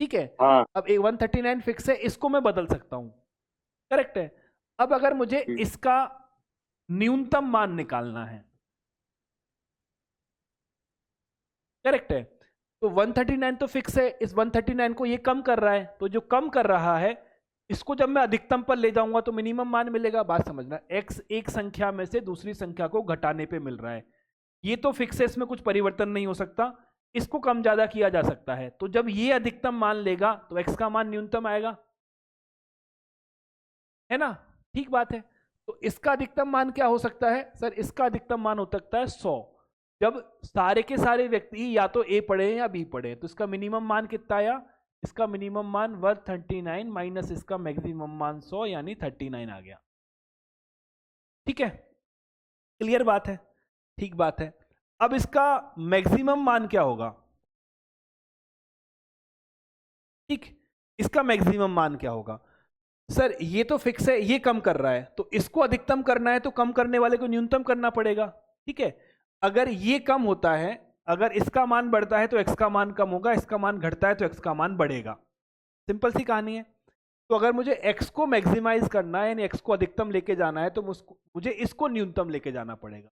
ठीक है। हाँ। अब ए 139 फिक्स है, इसको मैं बदल सकता हूं, करेक्ट है। अब अगर मुझे इसका न्यूनतम मान निकालना है, करेक्ट है, तो 139 तो फिक्स है, इस 139 को ये कम कर रहा है, तो जो कम कर रहा है इसको जब मैं अधिकतम पर ले जाऊंगा तो मिनिमम मान मिलेगा। बात समझना, x एक संख्या में से दूसरी संख्या को घटाने पे मिल रहा है, ये तो फिक्स है, इसमें कुछ परिवर्तन नहीं हो सकता। इसको कम ज्यादा किया जा सकता है, तो जब ये अधिकतम मान लेगा तो x का मान न्यूनतम आएगा, है ना? ठीक बात है। तो इसका अधिकतम मान क्या हो सकता है सर? इसका अधिकतम मान हो सकता है 100, जब सारे के सारे व्यक्ति या तो ए पढ़े या बी पढ़े। तो इसका मिनिमम मान कितना आया? इसका मिनिमम मान 139 माइनस इसका मैक्सिमम मान 100 यानी 39 आ गया। ठीक है, क्लियर बात है? ठीक बात है। अब इसका मैक्सिमम मान क्या होगा? ठीक, इसका मैक्सिमम मान क्या होगा? सर ये तो फिक्स है, ये कम कर रहा है, तो इसको अधिकतम करना है तो कम करने वाले को न्यूनतम करना पड़ेगा, ठीक है। अगर ये कम होता है, अगर इसका मान बढ़ता है तो एक्स का मान कम होगा, इसका मान घटता है तो एक्स का मान बढ़ेगा। सिंपल सी कहानी है। तो अगर मुझे एक्स को मैक्सिमाइज करना है यानी एक्स को अधिकतम लेके जाना है तो मुझे इसको न्यूनतम लेके जाना पड़ेगा।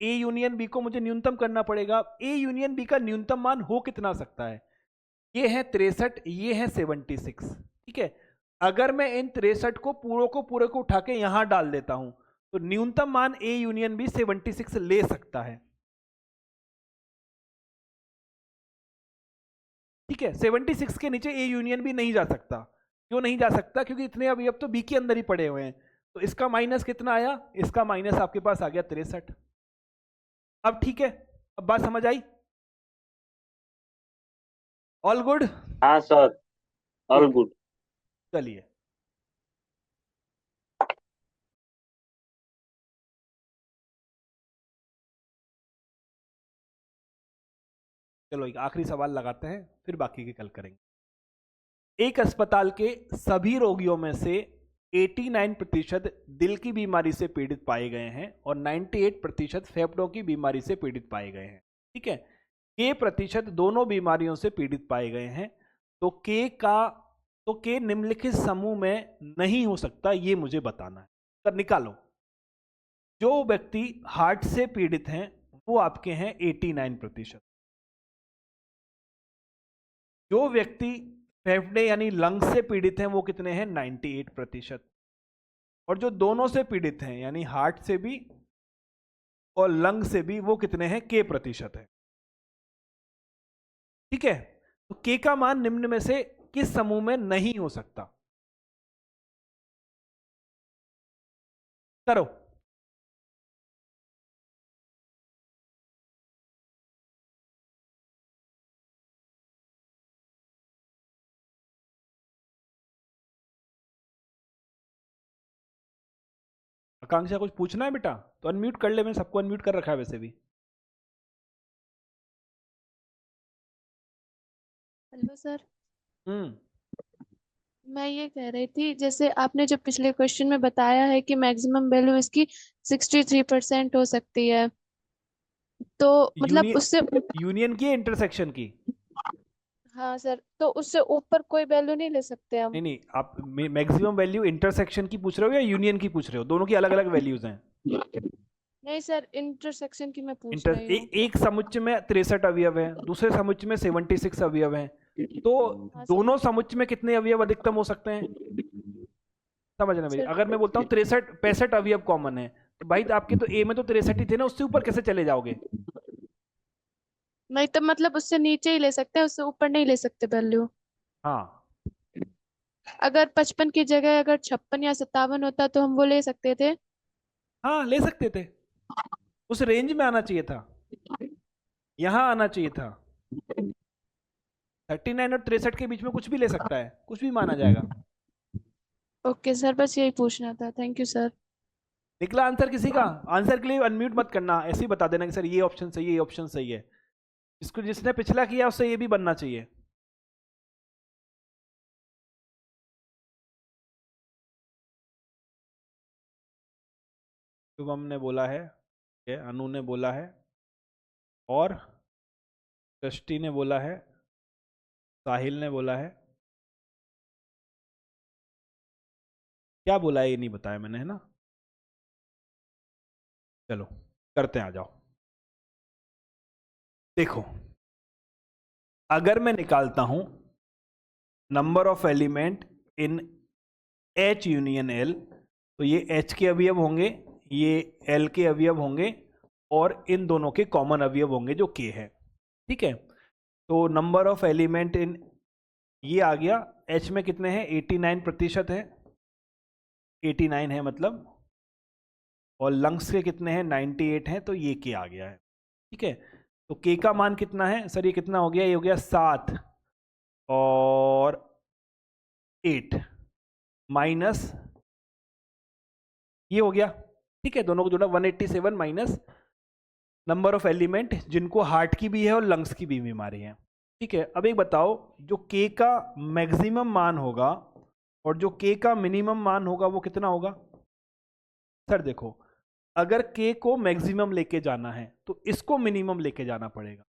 ए यूनियन बी को मुझे न्यूनतम करना पड़ेगा। ए यूनियन बी का न्यूनतम मान हो कितना सकता है? ये है 63, ये है 76, ठीक है। अगर मैं इन 63 को पूरे को उठा के यहां डाल देता हूं तो न्यूनतम मान ए यूनियन बी 76 ले सकता है, ठीक है। 76 के नीचे ए यूनियन बी नहीं जा सकता। क्यों नहीं जा सकता? क्योंकि इतने अभी अब तो बी के अंदर ही पड़े हुए हैं। तो इसका माइनस कितना आया? इसका माइनस आपके पास आ गया 63। अब ठीक है, अब बात समझ आई? All good? हाँ सर, ऑल गुड। चलिए, चलो एक आखिरी सवाल लगाते हैं, फिर बाकी के कल करेंगे। एक अस्पताल के सभी रोगियों में से 89% दिल की बीमारी से पीड़ित पाए गए हैं और 98% फेफड़ों की बीमारी से पीड़ित पाए गए हैं। ठीक है, के प्रतिशत दोनों बीमारियों से पीड़ित पाए गए हैं। तो के निम्नलिखित समूह में नहीं हो सकता, ये मुझे बताना है। तो निकालो, जो व्यक्ति हार्ट से पीड़ित हैं वो आपके हैं 89%। जो व्यक्ति फेफड़े यानी लंग्स से पीड़ित हैं वो कितने हैं? 98%। और जो दोनों से पीड़ित हैं यानी हार्ट से भी और लंग से भी, वो कितने हैं? के प्रतिशत है। ठीक है, तो के का मान निम्न में से किस समूह में नहीं हो सकता? करो। आकांक्षा कुछ पूछना है बेटा? तो अनम्यूट कर ले, मैंने सबको अनम्यूट कर रखा है वैसे भी। हेलो सर, हम्म मैं ये कह रही थी, जैसे आपने जो पिछले क्वेश्चन में बताया है कि मैक्सिमम वैल्यू इसकी 63% हो सकती है, तो मतलब उससे यूनियन की इंटरसेक्शन की? हाँ सर, तो उससे ऊपर कोई वैल्यू नहीं ले सकते हम? नहीं, आप मैक्सिमम वैल्यू इंटरसेक्शन की पूछ रहे हो या यूनियन की पूछ रहे हो? दोनों की अलग अलग वैल्यूज हैं। नहीं सर, इंटरसेक्शन की मैं पूछ रही हूँ। एक समुच्चय में 63 अवयव हैं, दूसरे समुच्चय में 76 अवयव हैं, तो हाँ सर। दोनों समुच्चय में कितने अवयव अधिकतम हो सकते हैं? समझना मेरी। सर, अगर मैं बोलता हूँ 65 अवयव कॉमन है, तो भाई आपके तो ए में तो 63 ही थे ना, उससे ऊपर कैसे चले जाओगे? नहीं तो मतलब उससे नीचे ही ले सकते हैं, उससे ऊपर नहीं ले सकते वैल्यू। हाँ, अगर 55 की जगह अगर 56 या 57 होता तो हम वो ले सकते थे। हाँ ले सकते थे, उस रेंज में आना चाहिए था, यहां आना चाहिए था। 39 और 63 के बीच में कुछ भी ले सकता है, कुछ भी माना जाएगा। ओके सर, बस यही पूछना था। Thank you sir. निकला आंसर किसी का? आंसर के लिए अनम्यूट मत करना, ऐसे ही बता देना कि सर ये ऑप्शन सही है, ये ऑप्शन सही है। इसको जिसने पिछला किया उससे ये भी बनना चाहिए। शुभम ने बोला है, अनु ने बोला है, और दृष्टि ने बोला है, साहिल ने बोला है। क्या बोला है ये नहीं बताया मैंने, है ना? चलो करते हैं, आ जाओ। देखो, अगर मैं निकालता हूं number of element in H union L, तो ये H के अवयव होंगे, ये L के अवयव होंगे, और इन दोनों के कॉमन अवयव होंगे जो K है। ठीक है, तो नंबर ऑफ एलिमेंट इन ये आ गया। H में कितने हैं? 89% है, 89 है मतलब, और लंग्स के कितने हैं? 98 हैं, तो ये K आ गया है। ठीक है, तो K का मान कितना है सर? ये कितना हो गया? ये हो गया 7 और 8 माइनस ये हो गया। ठीक है, दोनों को जोड़ा 187 माइनस नंबर ऑफ एलिमेंट जिनको हार्ट की भी है और लंग्स की भी बीमारी है। ठीक है, अब एक बताओ, जो K का मैक्सिमम मान होगा और जो K का मिनिमम मान होगा वो कितना होगा? सर देखो, अगर K को मैक्सिमम लेके जाना है तो इसको मिनिमम लेके जाना पड़ेगा।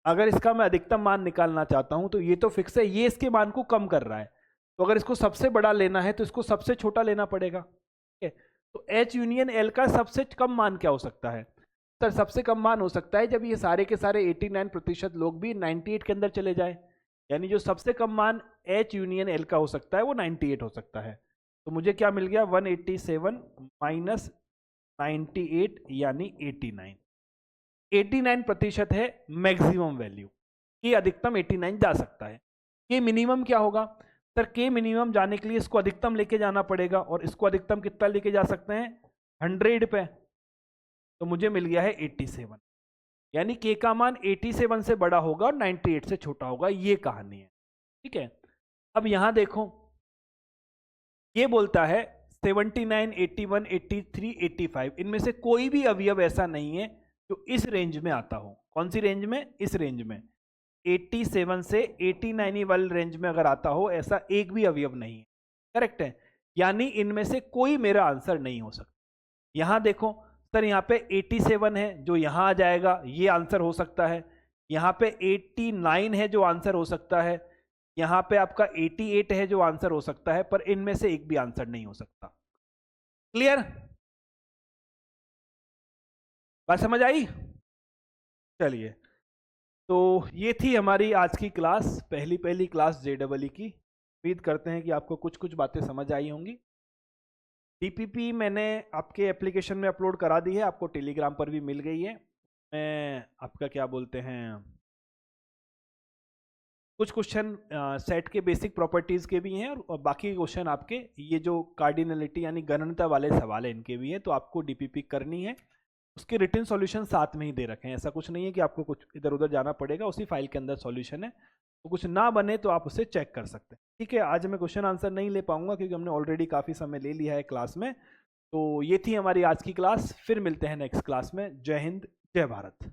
अगर इसका मैं अधिकतम मान निकालना चाहता हूं तो ये तो फिक्स है, ये इसके मान को कम कर रहा है, तो अगर इसको सबसे बड़ा लेना है तो इसको सबसे छोटा लेना पड़ेगा। ठीक है, तो H यूनियन L का सबसे कम मान क्या हो सकता है? सर सबसे कम मान हो सकता है जब ये सारे के सारे 89% लोग भी 98 के अंदर चले जाए, यानी जो सबसे कम मान H यूनियन L का हो सकता है वो 98 हो सकता है। तो मुझे क्या मिल गया? 187 माइनस 98 यानी 89। 89% है मैक्सिमम वैल्यू, के अधिकतम 89 जा सकता है। के मिनिमम क्या होगा? सर के मिनिमम जाने के लिए इसको अधिकतम लेके जाना पड़ेगा, और इसको अधिकतम कितना लेके जा सकते हैं? 100 पे, तो मुझे मिल गया है 87, यानी के का मान 87 से बड़ा होगा और 98 से छोटा होगा। ये कहानी है। ठीक है, अब यहां देखो, ये बोलता है 79, 81, 83, 85, इनमें से कोई भी अवयव ऐसा नहीं है जो इस रेंज में आता हो। कौन सी रेंज में? इस रेंज में 87 से 89 वाले रेंज में अगर आता हो, ऐसा एक भी अवयव नहीं है। करेक्ट है, यानी इनमें से कोई मेरा आंसर नहीं हो सकता। यहां देखो सर, यहाँ पे 87 है जो यहां आ जाएगा, ये आंसर हो सकता है। यहाँ पे 89 है जो आंसर हो सकता है। यहाँ पे आपका 88 है जो आंसर हो सकता है, पर इनमें से एक भी आंसर नहीं हो सकता। क्लियर? बात समझ आई? चलिए, तो ये थी हमारी आज की क्लास, पहली क्लास JEE की। उम्मीद करते हैं कि आपको कुछ कुछ बातें समझ आई होंगी। DPP मैंने आपके एप्लीकेशन में अपलोड करा दी है, आपको टेलीग्राम पर भी मिल गई है। मैं आपका क्या बोलते हैं, कुछ क्वेश्चन सेट के बेसिक प्रॉपर्टीज़ के भी हैं, और बाकी क्वेश्चन आपके ये जो कार्डिनलिटी यानी गणनता वाले सवाल हैं इनके भी हैं। तो आपको DPP करनी है, उसके रिटन सॉल्यूशन साथ में ही दे रखे हैं। ऐसा कुछ नहीं है कि आपको कुछ इधर उधर जाना पड़ेगा, उसी फाइल के अंदर सॉल्यूशन है। तो कुछ ना बने तो आप उसे चेक कर सकते हैं। ठीक है, आज मैं क्वेश्चन आंसर नहीं ले पाऊंगा क्योंकि हमने ऑलरेडी काफ़ी समय ले लिया है क्लास में। तो ये थी हमारी आज की क्लास, फिर मिलते हैं नेक्स्ट क्लास में। जय हिंद, जय भारत।